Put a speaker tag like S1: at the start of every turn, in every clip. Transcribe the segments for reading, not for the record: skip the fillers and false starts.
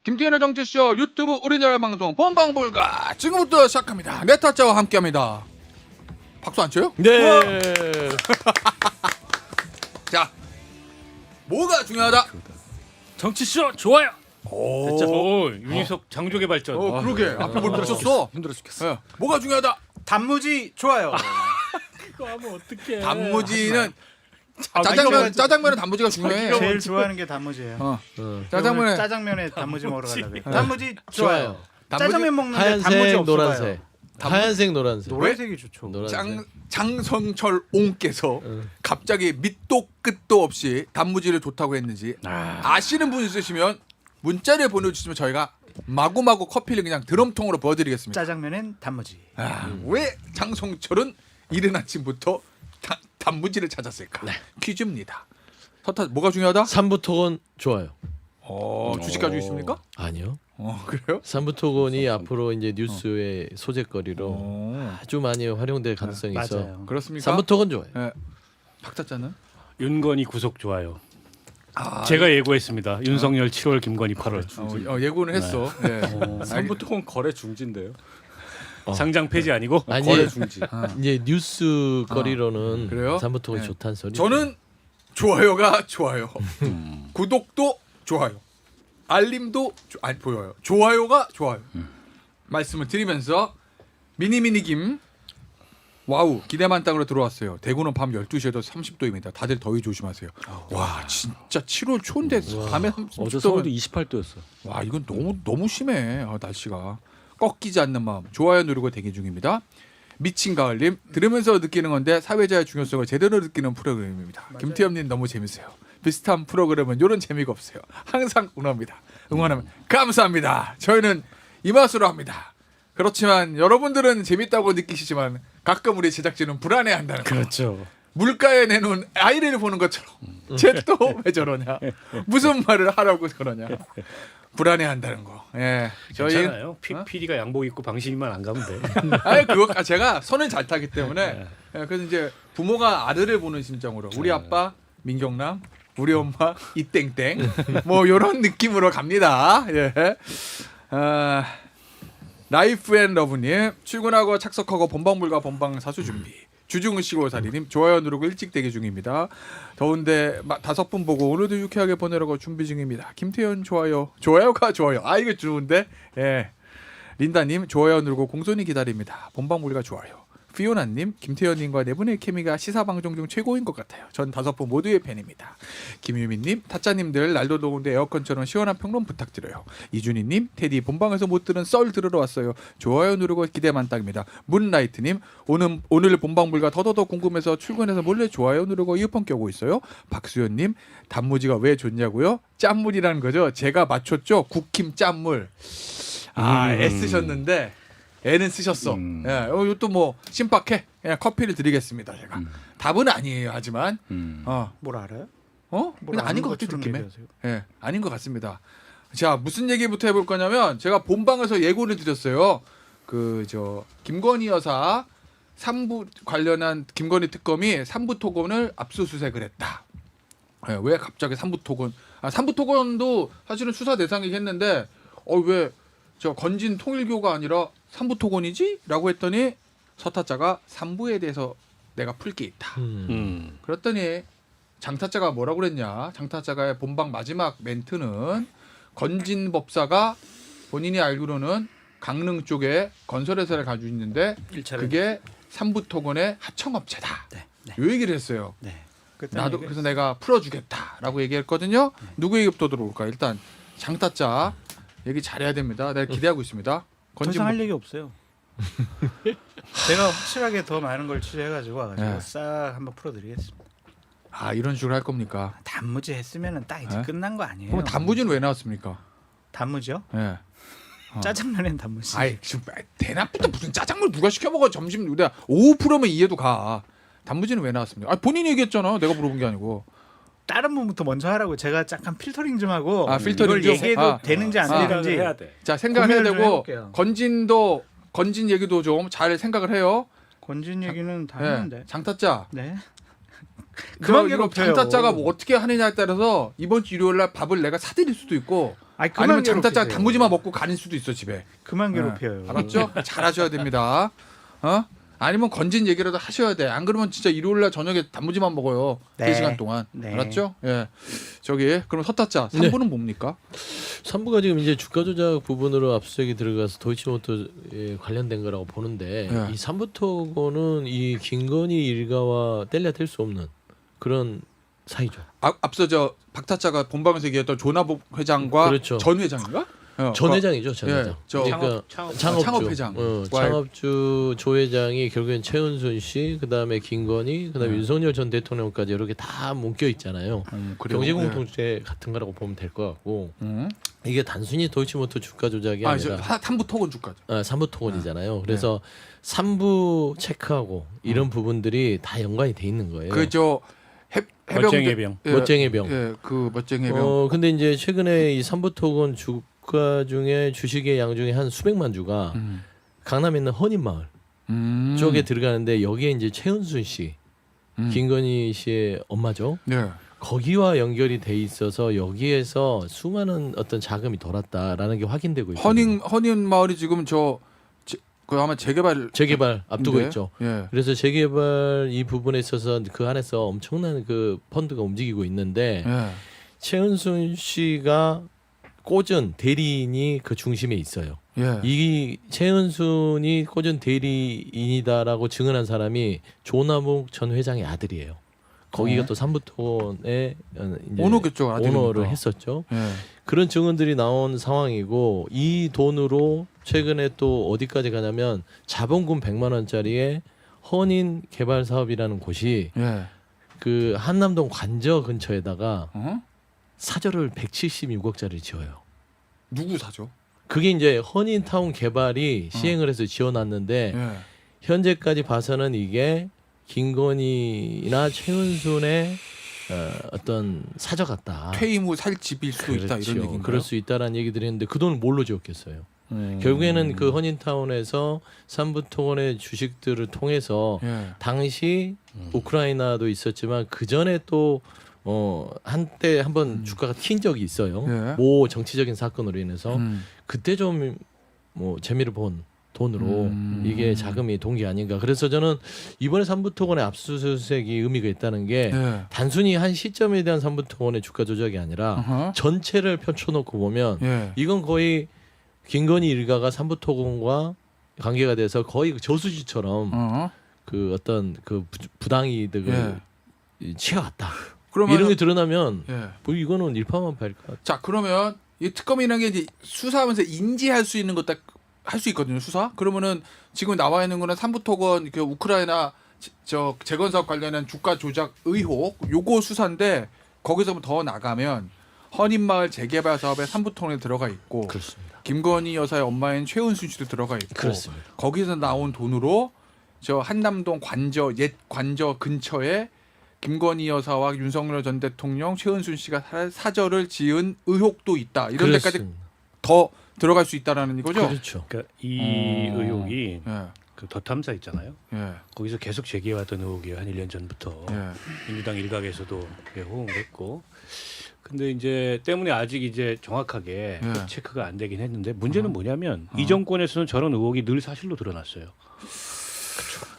S1: 김태현의 정치쇼 유튜브 우리나라 방송 본방불가 지금부터 시작합니다. 네 타짜와 함께합니다. 박수 안 쳐요?
S2: 네.
S1: 자, 뭐가 중요하다?
S2: 정치쇼 좋아요.
S1: 오,
S2: 됐죠. 오, 윤희석 장족의 발전.
S1: 그러게 앞에 뭘 붙였어?
S2: 힘들어 죽겠어.
S1: 예, 뭐가 중요하다?
S3: 단무지 좋아요.
S2: 그거 하면 어떡해.
S1: 단무지는
S3: 짜장면-
S1: 짜장면은 단무지가 중요해.
S3: 제일 좋아하는 게 단무지예요.
S1: 어,
S3: 오늘
S1: 짜장면에
S3: 짜장면에 단무지 먹으러 가려고요. 단무지
S2: 좋아요.
S3: 좋아요.
S1: 단무지-
S3: 짜장면 먹는데 단무지
S2: 하얀색,
S3: 없어요.
S2: 노란색. 하얀색, 노란색.
S3: 노란색이 좋죠.
S2: 노란색.
S1: 장성철 옹께서 갑자기 밑도 끝도 없이 단무지를 좋다고 했는지 아시는 분 있으시면 문자를 보내주시면 저희가 마구마구 커피를 그냥 드럼통으로 부어드리겠습니다.
S3: 짜장면엔 단무지.
S1: 왜 장성철은 이른 아침부터 단무지를 찾았을까? 퀴즈입니다. 서타 뭐가 중요하다?
S2: 삼부토건 좋아요.
S1: 주식 가지고 있습니까?
S2: 아니요.
S1: 그래요?
S2: 삼부토건이 앞으로 이제 뉴스의 소재거리로 아주 많이 활용될 가능성이 있어.
S3: 맞아요.
S1: 그렇습니까?
S2: 삼부토건 좋아요.
S1: 예. 박타짜는?
S4: 윤건희 구속 좋아요. 제가 예고했습니다. 윤석열 7월, 김건희 8월.
S1: 예고는 했어. 네.
S5: 삼부토건 거래 중지인데요.
S4: 상장 폐지 아니고
S2: 아니
S5: 거래 중지.
S2: 이제 뉴스거리로는
S1: 그래요?
S2: 삼부토건이
S1: 네.
S2: 좋다는 소리.
S1: 저는 좋아요가 좋아요. 구독도 좋아요. 알림도 보여요. 좋아요가 좋아요. 말씀을 드리면서 미니미니 김 와우 기대만 땅으로 들어왔어요. 대구는 밤 12시에도 30도입니다. 다들 더위 조심하세요. 와 진짜 7월 초인데 밤에
S5: 어제
S1: 30도면
S5: 서울도 28도였어.
S1: 와 이건 너무 심해. 날씨가 꺾이지 않는 마음. 좋아요 누르고 대기 중입니다. 미친 가을님 들으면서 느끼는 건데 사회자의 중요성을 제대로 느끼는 프로그램입니다. 김태현님 너무 재밌어요. 비슷한 프로그램은 이런 재미가 없어요. 항상 응원합니다. 응원하면 감사합니다. 저희는 이 맛으로 합니다. 그렇지만 여러분들은 재밌다고 느끼시지만 가끔 우리 제작진은 불안해한다는 거.
S4: 그렇죠.
S1: 물가에 내놓은 아이를 보는 것처럼 쟤 또 왜 저러냐? 무슨 말을 하라고 저러냐? 불안해한다는 거. 예, 저희
S4: 괜찮아요. PD가 양복 입고 방심만 안 가면 돼.
S1: 아니 그거 제가 선을 잘 타기 때문에 예, 그래서 이제 부모가 아들을 보는 심정으로 우리 아빠 민경남, 우리 엄마 이땡땡 뭐 이런 느낌으로 갑니다. 예. 라이프 앤 러브님 출근하고 착석하고 본방불가 본방 사수 준비. 주중은 시골살이님 좋아요 누르고 일찍 대기 중입니다. 더운데 5분 보고 오늘도 유쾌하게 보내려고 준비 중입니다. 김태현 좋아요가 좋아요. 이거 좋은데. 예. 린다님 좋아요 누르고 공손히 기다립니다. 본방불가 좋아요. 피오나님 김태현님과 네 분의 케미가 시사방송 중 최고인 것 같아요. 전 5분 모두의 팬입니다. 김유민님 타짜님들 날도 더운데 에어컨처럼 시원한 평론 부탁드려요. 이준희님 테디 본방에서 못 들은 썰 들으러 왔어요. 좋아요 누르고 기대만 딱입니다. 문라이트님 오늘 본방불가 더더더 궁금해서 출근해서 몰래 좋아요 누르고 이어폰 껴고 있어요. 박수현님 단무지가 왜 좋냐고요? 짠물이라는 거죠. 제가 맞췄죠. 국힘 짠물. 애쓰셨는데 애는 쓰셨어. 예, 이것도 뭐 신박해. 그냥 커피를 드리겠습니다. 제가 답은 아니에요. 하지만
S3: 뭘 알아요?
S1: 근데 아닌 것 같은
S3: 것처럼
S1: 느낌에.
S3: 얘기하세요.
S1: 예, 아닌 것 같습니다. 자, 무슨 얘기부터 해볼 거냐면 제가 본방에서 예고를 드렸어요. 김건희 여사 3부 관련한 김건희 특검이 3부 토건을 압수수색을 했다. 예, 왜 갑자기 3부 토건? 3부 토건도 사실은 수사 대상이긴 했는데 왜 저 건진 통일교가 아니라 3부 토건이지? 라고 했더니 서타자가 3부에 대해서 내가 풀 게 있다. 그랬더니 장타자가 뭐라고 그랬냐? 장타자가 본방 마지막 멘트는 건진 법사가 본인이 알기로는 강릉 쪽에 건설회사를 가지고 있는데 그게 3부 토건의 하청업체다.
S3: 네.
S1: 이 얘기를 했어요.
S3: 네.
S1: 나도 그래서 내가 풀어주겠다라고 얘기했거든요. 누구 얘기부터 들어볼까? 일단 장타자 얘기 잘해야 됩니다. 내가 기대하고 있습니다.
S3: 더 이상 할 얘기 없어요. 제가 확실하게 더 많은 걸 취재해가지고 와가지고
S1: 네.
S3: 싹 한번 풀어드리겠습니다.
S1: 이런 식으로 할 겁니까?
S3: 단무지 했으면은 딱 이제
S1: 네?
S3: 끝난 거 아니에요?
S1: 그럼 단무지는 왜 나왔습니까?
S3: 단무지요?
S1: 예.
S3: 짜장면엔 단무지.
S1: 지금 대낮부터 무슨 짜장면 누가 시켜 먹어? 점심 내가 오후 프로면 이해도 가. 단무지는 왜 나왔습니까? 본인이 얘기했잖아. 내가 물어본 게 아니고.
S3: 다른 분부터 먼저 하라고 제가 잠깐 필터링 좀 하고
S1: 필터링
S3: 이걸
S1: 좀?
S3: 얘기해도 되는지 안 되는지
S4: 해야 돼.
S1: 자 생각을 해야
S3: 고민을 좀
S1: 되고
S3: 해볼게요.
S1: 건진 얘기도 좀 잘 생각을 해요.
S3: 건진 얘기는 다
S1: 예.
S3: 했는데.
S1: 장타짜.
S3: 네.
S1: 그만
S3: 그만 괴롭혀요.
S1: 장타짜가 뭐 어떻게 하느냐에 따라서 이번 주 일요일 날 밥을 내가 사드릴 수도 있고
S3: 아니, 그만
S1: 아니면 장tat자
S3: 괴롭히세요.
S1: 단무지만 먹고 가는 수도 있어 집에.
S3: 그만
S1: 네.
S3: 괴롭혀요.
S1: 알았죠? 잘하셔야 됩니다. 아니면 건진 얘기라도 하셔야 돼. 안 그러면 진짜 일요일날 저녁에 단무지만 먹어요.
S3: 네.
S1: 3시간 동안.
S3: 네.
S1: 알았죠? 예. 저기 그럼 서타짜
S2: 네.
S1: 3부는 뭡니까?
S2: 3부가 지금 이제 주가 조작 부분으로 압수수색이 들어가서 도이치모터에 관련된 거라고 보는데
S1: 네.
S2: 이 3부 토건은 이 김건희 일가와 뗄래야 뗄 수 없는 그런 사이죠.
S1: 앞서 저 박타짜가 본방에서 얘기했던 조나복 회장과
S2: 그렇죠.
S1: 전 회장인가?
S2: 전 회장이죠, 전
S1: 예,
S2: 회장.
S1: 저
S2: 그러니까
S1: 창업
S2: 창업주,
S1: 회장.
S2: 창업주 조 회장이 결국엔 최은순 씨, 그다음에 김건희, 그다음에 윤석열 전 대통령까지 이렇게 다 묶여 있잖아요.
S1: 그래요?
S2: 경제
S1: 예.
S2: 공동체 같은 거라고 보면 될 것 같고 이게 단순히 도이치모터 주가 조작이
S1: 저
S2: 아니라
S1: 3부 토건 주가죠.
S2: 3부 토건이잖아요. 그래서 3부 체크하고 이런 부분들이 다 연관이 돼 있는 거예요.
S1: 그저
S4: 멋쟁이 해병.
S2: 멋쟁이 병.
S1: 예, 그 멋쟁이 해병.
S2: 근데 이제 최근에 이 3부 토건 주가 중에 주식의 양 중에 한 수백만 주가 강남에 있는 헌인마을 쪽에 들어가는데 여기에 이제 최은순 씨, 김건희 씨의 엄마죠.
S1: 네.
S2: 거기와 연결이 돼 있어서 여기에서 수많은 어떤 자금이 돌았다라는 게 확인되고 있어요.
S1: 헌인 마을이 지금 그 아마
S2: 재개발 앞두고
S1: 인데?
S2: 있죠.
S1: 예.
S2: 그래서 재개발 이 부분에 있어서 그 안에서 엄청난 그 펀드가 움직이고 있는데
S1: 예.
S2: 최은순 씨가 꽂은 대리인이 그 중심에 있어요.
S1: 예.
S2: 이 최은순이 꽂은 대리인이다라고 증언한 사람이 조남욱 전 회장의 아들이에요. 거기가 또 삼부토건의 이제
S1: 오너겠죠, 아들이니까.
S2: 오너를 했었죠.
S1: 예.
S2: 그런 증언들이 나온 상황이고 이 돈으로 최근에 또 어디까지 가냐면 자본금 100만 원짜리의 헌인 개발 사업이라는 곳이
S1: 예.
S2: 그 한남동 관저 근처에다가
S1: 어?
S2: 사저를 176억짜리 지어요.
S1: 누구 사죠?
S2: 그게 이제 헌인타운 개발이 시행을 해서 지어놨는데
S1: 예.
S2: 현재까지 봐서는 이게 김건희나 최은순의 어떤 사저 같다.
S1: 퇴임 후 살 집일 수도 있다 이런 얘기인가요?
S2: 그럴 수 있다라는 얘기들이 했는데 그 돈을 뭘로 지었겠어요. 결국에는 그 헌인타운에서 삼부토건의 주식들을 통해서
S1: 예.
S2: 당시 우크라이나도 있었지만 그 전에 또 한때 한번 주가가 튄 적이 있어요.
S1: 예.
S2: 모 정치적인 사건으로 인해서
S1: 음.
S2: 그때 좀 뭐 재미를 본 돈으로 이게 자금이 동기 아닌가. 그래서 저는 이번에 삼부토건의 압수수색이 의미가 있다는 게
S1: 예.
S2: 단순히 한 시점에 대한 삼부토건의 주가 조작이 아니라
S1: 어허.
S2: 전체를 펼쳐놓고 보면
S1: 예.
S2: 이건 거의 김건희 일가가 삼부토건과 관계가 돼서 거의 그 저수지처럼 그 어떤 그 부당이득을 취해왔다.
S1: 그러면
S2: 이런 게 드러나면
S1: 예.
S2: 뭐 이거는 일파만파일 것 같아요.
S1: 자 그러면 이 특검이라는 게 이제 수사하면서 인지할 수 있는 것도 할 수 있거든요. 수사. 그러면은 지금 나와 있는 거는 삼부토건 그 우크라이나 저 재건 사업 관련한 주가 조작 의혹 요거 수사인데 거기서 더 나가면 헌인마을 재개발 사업에 삼부토건에 들어가 있고
S2: 그렇습니다.
S1: 김건희 여사의 엄마인 최은순 씨도 들어가 있고
S2: 그렇습니다.
S1: 거기서 나온 돈으로 저 한남동 옛 관저 근처에 김건희 여사와 윤석열 전 대통령, 최은순 씨가 사저를 지은 의혹도 있다. 이런 데까지
S2: 그렇습니다.
S1: 더 들어갈 수 있다라는 이거죠.
S2: 그렇죠.
S4: 그러니까 이 의혹이
S1: 예,
S4: 그 더 탐사 있잖아요.
S1: 예,
S4: 거기서 계속 제기해왔던 의혹이에요. 한 1년 전부터
S1: 예.
S4: 민주당 일각에서도 호응을 했고, 근데 이제 때문에 아직 이제 정확하게
S1: 예.
S4: 체크가 안 되긴 했는데 문제는 뭐냐면 이 정권에서는 저런 의혹이 늘 사실로 드러났어요.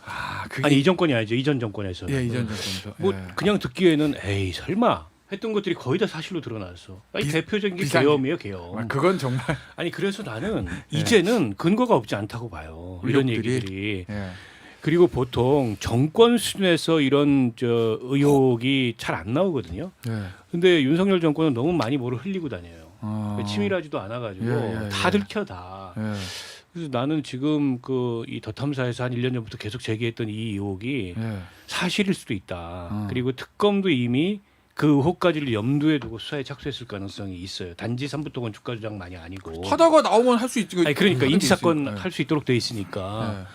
S1: 아,
S4: 아니 이 정권이 아니죠. 이전 정권에서는.
S1: 예, 이전 정권에서.
S4: 뭐
S1: 예.
S4: 그냥 듣기에는 에이 설마 했던 것들이 거의 다 사실로 드러났어. 아니, 대표적인 게
S1: 비상-
S4: 계엄이에요, 계엄.
S1: 아, 그건 정말
S4: 아니 그래서 나는 이제는 근거가 없지 않다고 봐요. 이런
S1: 의혹들이?
S4: 얘기들이.
S1: 예.
S4: 그리고 보통 정권 수준에서 이런 저 의혹이 잘 안 나오거든요.
S1: 예.
S4: 근데 윤석열 정권은 너무 많이 뭐를 흘리고 다녀요.
S1: 어.
S4: 치밀하지도 않아가지고
S1: 예, 예,
S4: 다
S1: 예.
S4: 들켜 다.
S1: 예.
S4: 그래서 나는 지금 그 이 더 탐사에서 한 1년 전부터 계속 제기했던 이 의혹이
S1: 예.
S4: 사실일 수도 있다. 그리고 특검도 이미 그 의혹까지를 염두에 두고 수사에 착수했을 가능성이 있어요. 단지 삼부토건 주가 조작만이 아니고.
S1: 하다가 나오면 할 수 있지.
S4: 아니 그러니까
S1: 하는 게
S4: 인지 사건
S1: 있으니까.
S4: 할 수 있도록 돼 있으니까.
S1: 예.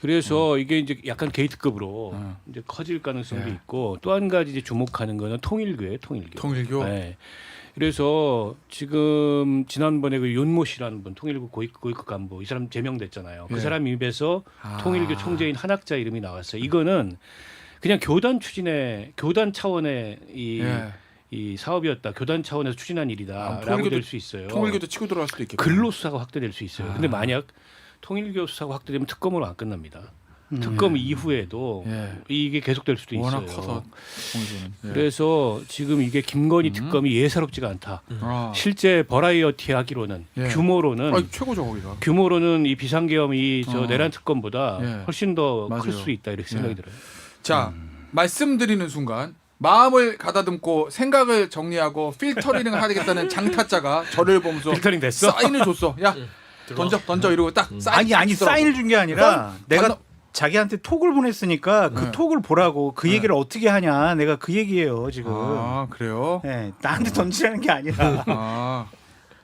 S4: 그래서 이게 이제 약간 게이트급으로
S1: 음.
S4: 이제 커질 가능성도
S1: 예.
S4: 있고 또 한 가지 이제 주목하는 거는 통일교예요, 통일교.
S1: 통일교.
S4: 네. 그래서 지금 지난번에 그 윤모 씨라는 분 통일교 고위급 간부 이 사람 제명됐잖아요. 그
S1: 예.
S4: 사람 입에서
S1: 아.
S4: 통일교 총재인 한학자 이름이 나왔어요. 이거는 그냥 교단 추진의 교단 차원의 이
S1: 예.
S4: 이 사업이었다. 교단 차원에서 추진한 일이다라고
S1: 통일교도-
S4: 될 수 있어요.
S1: 통일교도 치고 들어갈 수도 있겠고.
S4: 근로 수사가 확대될 수 있어요. 근데 만약 통일교 수사가 확대되면 특검으로 안 끝납니다. 특검 이후에도
S1: 예.
S4: 이게 계속될 수도
S1: 워낙
S4: 있어요.
S1: 커서 통일교는. 예.
S4: 그래서 지금 이게 김건희 특검이 예사롭지가 않다.
S1: 아.
S4: 실제 버라이어티 하기로는
S1: 예.
S4: 규모로는
S1: 아니, 최고죠 거기가.
S4: 규모로는 이 비상계엄이 저 내란 특검보다
S1: 예.
S4: 훨씬 더 클
S1: 맞아요.
S4: 수 있다 이렇게 생각이 들어요.
S1: 자 말씀드리는 순간 마음을 가다듬고 생각을 정리하고 필터링을 하겠다는 장타자가 저를 보면서
S4: 필터링 됐어?
S1: 사인을 줬어. 야 던져 이러고 딱 사인
S3: 아니
S1: 쓰더라고.
S3: 사인을 준 게 아니라 내가
S1: 건너-
S3: 자기한테 톡을 보냈으니까 그
S1: 네.
S3: 톡을 보라고 그 얘기를 어떻게 하냐 내가 그 얘기예요 지금.
S1: 아 그래요?
S3: 네, 나한테 던지라는 게 아니라.
S1: 아,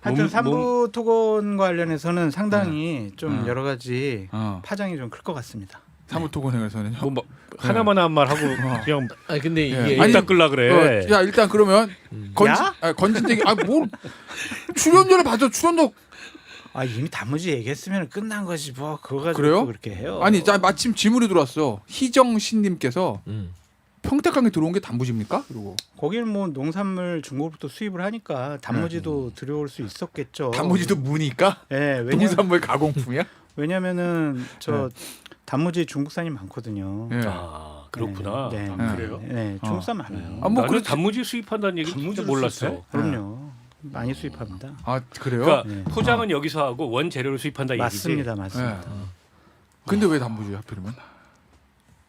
S3: 하여튼
S4: 몸-
S3: 삼부 토건 관련해서는 상당히 좀
S1: 네.
S3: 여러 가지
S1: 어.
S3: 파장이 좀 클 것 같습니다.
S1: 사무토건회에서는요.
S4: 뭐 하나만 한 말 하고 그냥
S2: 아니 근데
S1: 예.
S2: 이게
S1: 아니,
S4: 딱 끌라 그래.
S1: 야 일단 그러면
S3: 야?
S1: 건진되기 아뭐 출연료를 받아 출연료
S3: 아 이미 단무지 얘기했으면 끝난 거지 뭐 그거 가지고
S1: 그래요?
S3: 또 그렇게 해요.
S1: 아니 자 마침 질문이 들어왔어. 희정신님께서 평택항에 들어온 게 단무지입니까? 그리고
S3: 거기는 뭐 농산물 중국부터 수입을 하니까 단무지도 들여올 수 있었겠죠.
S1: 단무지도 무니까
S3: 예,
S1: 농산물 가공품이야?
S3: 왜냐면은 저 단무지 중국산이 많거든요.
S1: 예.
S4: 아 그렇구나.
S3: 네,
S4: 아,
S3: 네,
S4: 그래요?
S3: 네, 중국산 많아요.
S1: 아, 뭐
S4: 나는
S1: 그렇지.
S4: 단무지 수입한다는 얘기 진짜
S3: 단무지를
S4: 몰랐어.
S3: 수입해? 그럼요. 많이 수입합니다.
S1: 아 그래요?
S4: 그러니까
S3: 네.
S4: 포장은 여기서 하고 원 재료를 수입한다 이 얘기지.
S3: 맞습니다, 맞습니다.
S1: 예. 근데 왜 단무지 하필이면?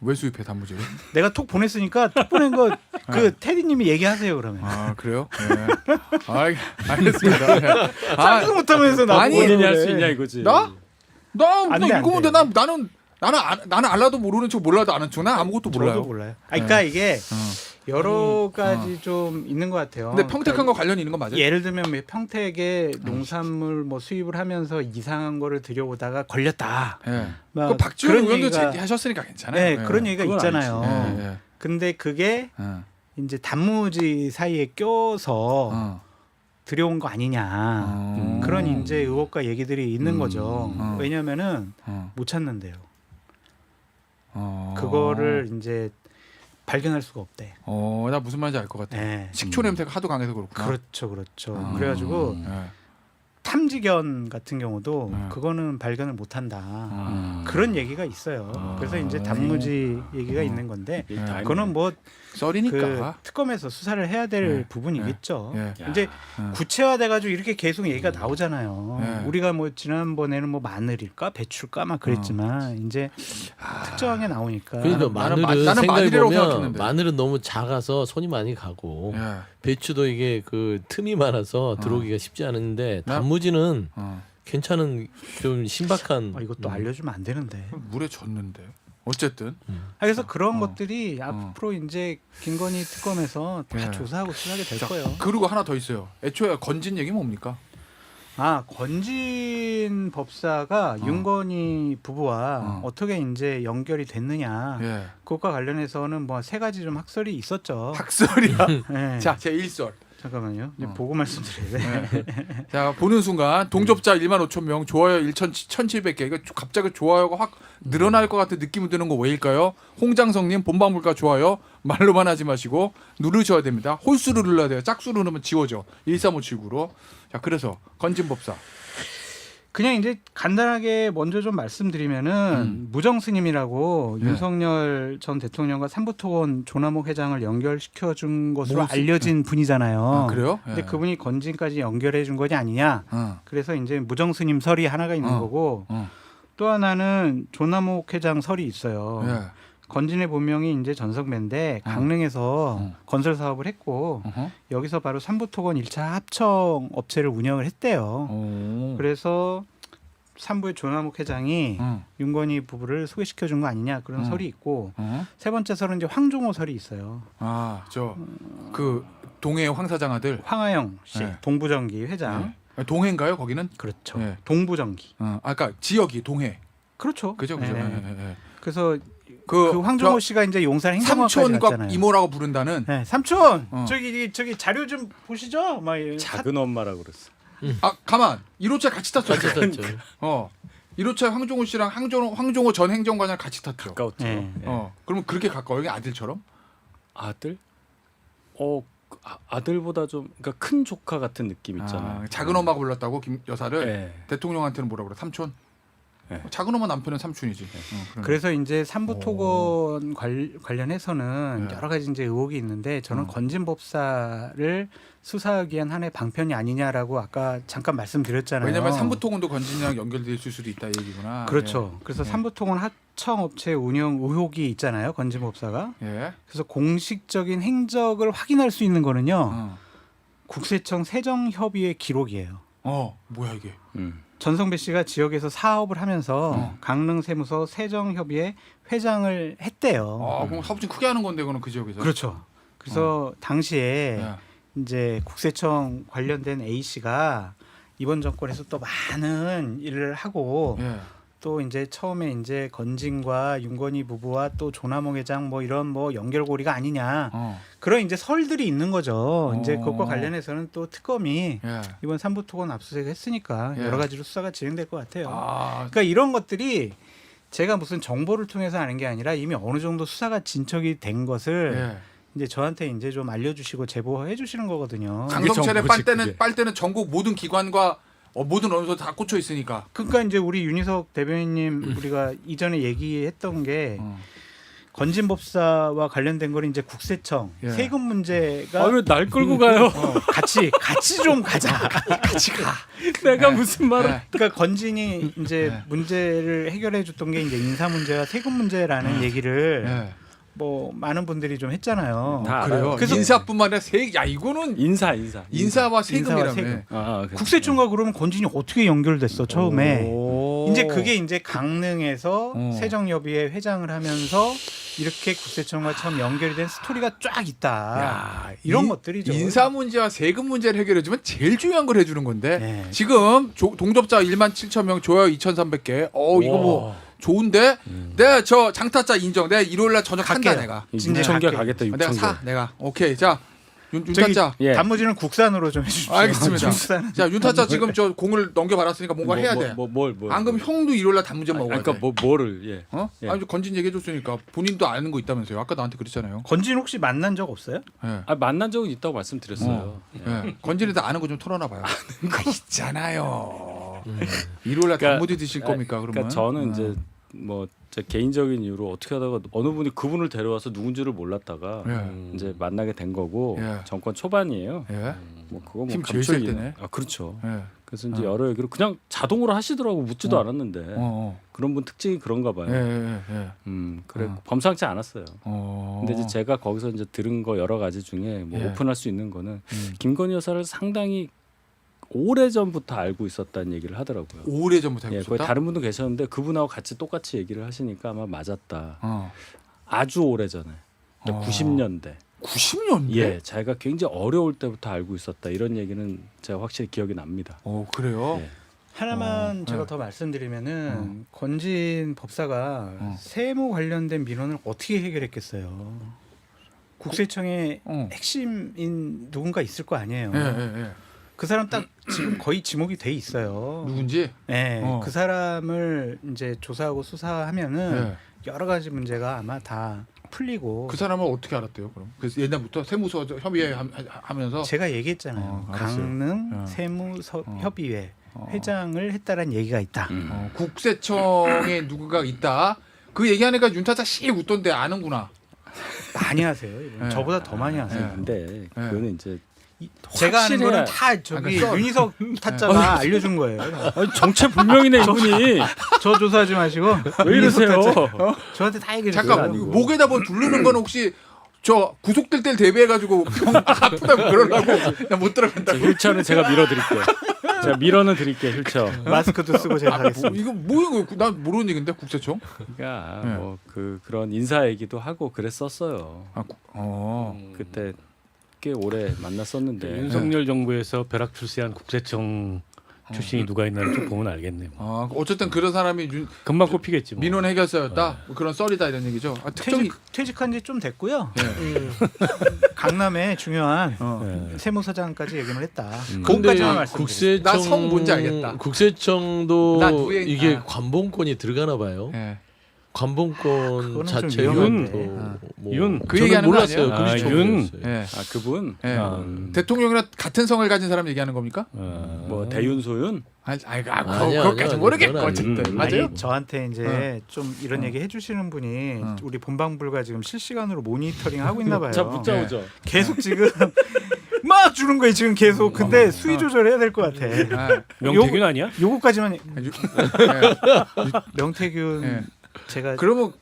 S1: 왜 수입해 단무지를?
S3: 내가 톡 보냈으니까 톡 보낸 거 그 테디님이 얘기하세요 그러면.
S1: 아 그래요? 예. 아 알겠습니다. 예.
S3: 짱도 못하면서 나
S1: 아니,
S5: 본인이 할 수 있냐 이거지.
S1: 나? 나
S3: 안 돼,
S1: 그냥
S3: 안
S1: 읽으면
S3: 돼.
S1: 돼. 나는 알라도 모르는 척 몰라도 아는 척. 난 아무것도 몰라요.
S3: 저도 몰라요. 아, 그러니까 이게
S1: 어.
S3: 여러 가지 좀 있는 것 같아요.
S1: 근데 평택한 거 관련이 있는 거 맞아요?
S3: 예를 들면 뭐 평택에 농산물 뭐 수입을 하면서 이상한 거를 들여오다가 걸렸다.
S1: 예.
S3: 막
S1: 그 박지원
S3: 그런
S1: 의원도
S3: 얘기가-
S1: 제기하셨으니까 괜찮아요.
S3: 네,
S1: 예.
S3: 그런 얘기가
S5: 그건
S3: 있잖아요.
S1: 예, 예.
S3: 근데 그게
S1: 예.
S3: 이제 단무지 사이에 껴서
S1: 어.
S3: 들여온 거 아니냐. 그런 이제 의혹과 얘기들이 있는 거죠. 왜냐면은
S1: 어.
S3: 못 찾는데요.
S1: 어.
S3: 그거를 이제 발견할 수가 없대.
S1: 나 무슨 말인지 알 것 같아.
S3: 네.
S1: 식초 냄새가 하도 강해서 그렇구나.
S3: 그렇죠, 그렇죠.
S1: 아.
S3: 그래가지고
S1: 예.
S3: 탐지견 같은 경우도
S1: 네.
S3: 그거는 발견을 못한다.
S1: 아.
S3: 그런 얘기가 있어요. 그래서 이제 단무지 얘기가 있는 건데
S5: 이 다
S3: 그거는 뭐 그
S1: 썰이니까.
S3: 특검에서 수사를 해야 될
S1: 네.
S3: 부분이겠죠.
S1: 예.
S3: 이제
S1: 예.
S3: 구체화돼가지고 이렇게 계속 얘기가 나오잖아요.
S1: 네.
S3: 우리가 뭐 지난번에는 뭐 마늘일까 배추일까 막 그랬지만 이제 특정하게 나오니까.
S2: 그러니까
S1: 나는
S2: 마늘은
S1: 나는
S2: 생각해
S1: 마늘이라고
S2: 보면
S1: 생각했는데.
S2: 마늘은 너무 작아서 손이 많이 가고
S1: 예.
S2: 배추도 이게 그 틈이 많아서 들어오기가 쉽지 않은데 단무지는
S1: 어.
S2: 괜찮은 좀 신박한
S3: 이것도 알려주면 안 되는데.
S1: 물에 젖는데. 어쨌든.
S3: 그래서 그런
S1: 어.
S3: 것들이 앞으로 이제 김건희 특검에서 다
S1: 예.
S3: 조사하고 수사하게 될
S1: 자,
S3: 거예요.
S1: 그리고 하나 더 있어요. 애초에 건진 얘기 뭡니까?
S3: 아 권진 법사가 윤건희 부부와 어떻게 이제 연결이 됐느냐
S1: 예.
S3: 그것과 관련해서는 뭐 세 가지 좀 학설이 있었죠.
S1: 학설이야.
S3: 네.
S1: 자, 제 1설.
S3: 잠깐만요. 이제 보고 말씀드려야 돼.
S1: 자, 보는 순간 동접자 1만 5천 명, 좋아요 1,700개. 이거 갑자기 좋아요가 확 늘어날 것 같은 느낌이 드는 거 왜일까요? 홍장성님 본방물가 좋아요. 말로만 하지 마시고 누르셔야 됩니다. 홀수를 눌러야 돼요. 짝수를 누르면 지워져. 13579로. 자, 그래서 건진법사.
S3: 그냥 이제 간단하게 먼저 좀 말씀드리면은 무정스님이라고
S1: 네.
S3: 윤석열 전 대통령과 삼부토건 조남욱 회장을 연결시켜 준 것으로
S1: 무슨-
S3: 알려진 분이잖아요.
S1: 아, 그래요?
S3: 근데
S1: 예.
S3: 그분이 건진까지 연결해 준 거냐 아니냐. 그래서 이제 무정스님 설이 하나가 있는
S1: 어.
S3: 거고
S1: 어.
S3: 또 하나는 조남욱 회장 설이 있어요.
S1: 예.
S3: 건진의 본명이 이제 전성배인데 강릉에서 건설 사업을 했고
S1: 어허.
S3: 여기서 바로 삼부토건 1차 합청 업체를 운영을 했대요.
S1: 오.
S3: 그래서 삼부의 조남욱 회장이 윤건희 부부를 소개시켜 준 거 아니냐 그런 설이 있고 세 번째 설은 이제 황종호 설이 있어요.
S1: 아, 저 그 동해 황사장 아들.
S3: 황하영 씨
S1: 네.
S3: 동부전기 회장.
S1: 동해인가요? 거기는?
S3: 그렇죠.
S1: 네.
S3: 동부전기.
S1: 아까 지역이 동해.
S3: 그렇죠.
S1: 그죠?
S3: 네.
S1: 예.
S3: 그래서 그 황종호 씨가 이제 용산 행정학까지
S1: 삼촌과
S3: 갔잖아요.
S1: 이모라고 부른다는.
S3: 네, 삼촌
S1: 어.
S3: 저기 자료 좀 보시죠. 막
S5: 작은 엄마라고 그랬어.
S1: 아, 가만. 1호차 같이 탔죠.
S2: 같이 샀죠.
S1: 1호차 황종호 씨랑 황종호 전 행정관이랑 같이 탔죠.
S5: 가까웠죠.
S3: 네.
S1: 그러면 그렇게 가까워요? 아들처럼?
S5: 아들? 아들보다 좀 그러니까 큰 조카 같은 느낌 있잖아요.
S1: 작은 엄마가 불렀다고 김 여사를
S5: 네.
S1: 대통령한테는 뭐라 그래? 삼촌.
S5: 네.
S1: 작은 엄마 남편은 삼촌이지. 그러네.
S3: 그래서 이제 삼부토건 관련해서는
S1: 네.
S3: 여러 가지 이제 의혹이 있는데 저는 건진법사를 수사하기 위한 하나의 방편이 아니냐라고 아까 잠깐 말씀드렸잖아요.
S1: 왜냐면 삼부토건도 건진이랑 연결돼 있을 수도 있다 이 얘기구나.
S3: 그렇죠. 그래서
S1: 네.
S3: 삼부토건 하청업체 운영 의혹이 있잖아요. 건진법사가.
S1: 예.
S3: 그래서 공식적인 행적을 확인할 수 있는 거는요.
S1: 어.
S3: 국세청 세정협의회 기록이에요.
S1: 뭐야 이게?
S3: 전성배 씨가 지역에서 사업을 하면서 강릉세무서 세정협의회 회장을 했대요.
S1: 그럼 사업 좀 크게 하는 건데 그거는 그 지역에서.
S3: 그렇죠. 그래서 당시에
S1: 예.
S3: 이제 국세청 관련된 A 씨가 이번 정권에서 또 많은 일을 하고
S1: 예.
S3: 또 이제 처음에 이제 건진과 윤건희 부부와 또 조남홍 회장 뭐 이런 뭐 연결고리가 아니냐 그런 이제 설들이 있는 거죠. 이제 그것과 관련해서는 또 특검이
S1: 예.
S3: 이번 삼부토건 압수수색 했으니까
S1: 예.
S3: 여러 가지로 수사가 진행될 것 같아요.
S1: 아,
S3: 그러니까 이런 것들이 제가 무슨 정보를 통해서 아는 게 아니라 이미 어느 정도 수사가 진척이 된 것을
S1: 예.
S3: 이제 저한테 이제 좀 알려주시고 제보해 주시는 거거든요.
S1: 장성철의
S5: 정보지,
S1: 빨대는
S5: 그게.
S1: 전국 모든 기관과 모든 언론사 다 꽂혀 있으니까.
S3: 그러니까 이제 우리 윤희석 대변인님 우리가 이전에 얘기했던 게 건진법사와 관련된 거는 이제 국세청
S1: 예.
S3: 세금 문제가
S5: 왜 날 끌고 가요?
S3: 같이 좀 가자. 같이 가.
S5: 내가 무슨 말을?
S1: 예.
S3: 그러니까 건진이 이제
S1: 네.
S3: 문제를 해결해 줬던 게 이제 인사 문제와 세금 문제라는 얘기를
S1: 예.
S3: 뭐 많은 분들이 좀 했잖아요.
S5: 다
S1: 그래요.
S5: 알아요.
S1: 그래서 인사뿐만 아니라 이거는
S5: 인사.
S1: 인사와 세금이라며.
S3: 세금.
S5: 그렇죠.
S3: 국세청과 그러면 건진이 어떻게 연결됐어 처음에?
S1: 오.
S3: 이제 그게 이제 강릉에서
S1: 어.
S3: 세정협의회 회장을 하면서 이렇게 국세청과 처음 연결이 된 스토리가 쫙 있다.
S1: 야,
S3: 이런 것들이죠.
S1: 인사 문제와 세금 문제를 해결해 주면 제일 중요한 걸 해주는 건데
S3: 네.
S1: 지금 동접자 1만 7천 명, 좋아요 2,300개. 이거 뭐 좋은데 내가 저 장타짜 인정. 내가 일요일 날 저녁 한다
S3: 갈게요.
S1: 내가.
S3: 진짜
S5: 6천 개
S3: 갈게.
S5: 가겠다. 6천 개.
S1: 내가 사 내가. 오케이 자
S3: 저기
S1: 윤타짜.
S5: 예.
S3: 단무지는 국산으로 좀 해주십시오.
S1: 알겠습니다.
S3: 국산.
S1: 자 윤타짜 지금 저 공을 넘겨받았으니까 뭔가 해야 돼.
S5: 뭘.
S1: 안 그럼 형도 일요일 날 단무지 먹어야
S5: 그러니까
S1: 돼.
S5: 뭐를 예.
S1: 어?
S5: 예.
S1: 아니 건진 얘기해줬으니까 본인도 아는 거 있다면서요. 아까 나한테 그랬잖아요.
S3: 건진 혹시 만난 적 없어요?
S1: 예.
S5: 만난 적은 있다고 말씀드렸어요.
S1: 예. 건진이도 아는 거 좀 털어놔 봐요. 있잖아요. 일요일 날
S5: 그러니까,
S1: 단무지 드실 겁니까 그러면?
S5: 그러니까 저는 이제 뭐 제 개인적인 이유로 어떻게 하다가 어느 분이 그분을 데려와서 누군지를 몰랐다가
S1: 예.
S5: 이제 만나게 된 거고
S1: 예.
S5: 정권 초반이에요.
S1: 예.
S5: 뭐 그거 뭐
S1: 힘 제일 셀
S5: 감출
S1: 때네.
S5: 그렇죠.
S1: 예.
S5: 그래서 이제 여러 얘기를 그냥 자동으로 하시더라고 묻지도 않았는데
S1: 어.
S5: 그런 분 특징이 그런가 봐요.
S1: 예.
S5: 그래 범상치 않았어요.
S1: 어.
S5: 근데 이제 제가 거기서 이제 들은 거 여러 가지 중에 뭐
S1: 예.
S5: 오픈할 수 있는 거는 김건희 여사를 상당히 오래 전부터 알고 있었다는 얘기를 하더라고요.
S1: 오래 전부터 알고
S5: 예, 거기
S1: 있었다.
S5: 다른 분도 계셨는데 그분하고 같이 똑같이 얘기를 하시니까 아마 맞았다.
S1: 어.
S5: 아주 오래 전에 90년대.
S1: 90년대?
S5: 예, 자기가 굉장히 어려울 때부터 알고 있었다. 이런 얘기는 제가 확실히 기억이 납니다.
S1: 그래요.
S5: 예.
S3: 하나만 제가
S1: 네.
S3: 더 말씀드리면은 건진 법사가 세무 관련된 민원을 어떻게 해결했겠어요? 국세청의 핵심인 누군가 있을 거 아니에요.
S1: 예.
S3: 그 사람 딱 지금 거의 지목이 돼 있어요.
S1: 누군지?
S3: 네,
S1: 어.
S3: 그 사람을 이제 조사하고 수사하면은
S1: 예.
S3: 여러 가지 문제가 아마 다 풀리고.
S1: 그 사람을 어떻게 알았대요? 그럼? 그래서 옛날부터 세무서 협의회 하면서
S3: 제가 얘기했잖아요.
S1: 알았어요.
S3: 강릉 세무서 협의회 회장을 했다라는 얘기가 있다.
S1: 국세청에 누군가 있다. 그 얘기하니까 윤타짜 씩 웃던데 아는구나.
S3: 많이 하세요. 이분.
S1: 네.
S3: 저보다 더 많이 하세요.
S1: 네.
S5: 근데 그거는 이제
S3: 제가 아는 거는 다 저기 윤희석 타짜가 알려준 거예요.
S5: 정체불명이네 이분이.
S3: 저 조사하지 마시고
S5: 왜 이러세요?
S3: 저한테 다 얘기해
S1: 잠깐
S3: 주세요.
S1: 이거 목에다 뭐 두르는 건 혹시 저 구속될 때 대비해가지고 병 아프다고 그러려고 나 못 들어간다고.
S5: 휠체어는 제가 밀어드릴게요. 제가 밀어는 드릴게요 휠체어.
S3: 마스크도 쓰고 제가 가겠습니다.
S1: 이거 뭐야 이거 난 모르는 얘긴데 국세청?
S5: 그러니까
S1: 네.
S5: 뭐 그런 인사 얘기도 하고 그랬었어요. 그때 꽤 오래 만났었는데
S4: 윤석열 정부에서 벼락 출세한 국세청 출신이 누가 있나를 좀 보면 알겠네요.
S1: 어쨌든 그런 사람이
S4: 금방 꼽히겠지. 뭐.
S1: 민원 해결사였다. 뭐 그런 썰이다 이런 얘기죠. 특정이
S3: 퇴직한 지 좀 됐고요.
S1: 네.
S3: 강남에 중요한
S5: 네.
S3: 세무서장까지 얘기를 했다.
S2: 근데
S3: 그것까지만 말씀드리겠습니다.
S2: 국세청
S1: 나 성 뭔지 알겠다.
S2: 국세청도
S1: 나 후에-
S2: 이게
S1: 아.
S2: 관봉권이 들어가나 봐요.
S1: 예.
S2: 관봉권
S3: 그거는 좀
S2: 자체가
S3: 위험한데.
S4: 윤.
S1: 그
S2: 저는
S1: 얘기하는 거
S2: 몰랐어요.
S1: 아니에요?
S2: 그게
S4: 윤.
S2: 처음이었어요.
S1: 예.
S5: 아 그분
S1: 예.
S4: 음.
S1: 대통령이랑 같은 성을 가진 사람 얘기하는 겁니까?
S5: 뭐 대윤소윤
S2: 아니야,
S1: 그것까지
S2: 아니야.
S1: 모르겠고
S2: 그건
S1: 어쨌든
S2: 아니에요.
S1: 맞아요?
S3: 아니, 저한테 이제 좀 이런 얘기 해주시는 분이 우리 본방불가 지금 실시간으로 모니터링 하고 있나 봐요.
S5: 자 묻자오죠.
S3: 계속 지금 막 주는 거예요 지금 계속. 근데 수위 조절해야 될 것 같아.
S1: 아,
S4: 명태균 아니야?
S3: 요거까지만
S1: 예.
S3: 명태균
S1: 예.
S3: 제가
S1: 그러면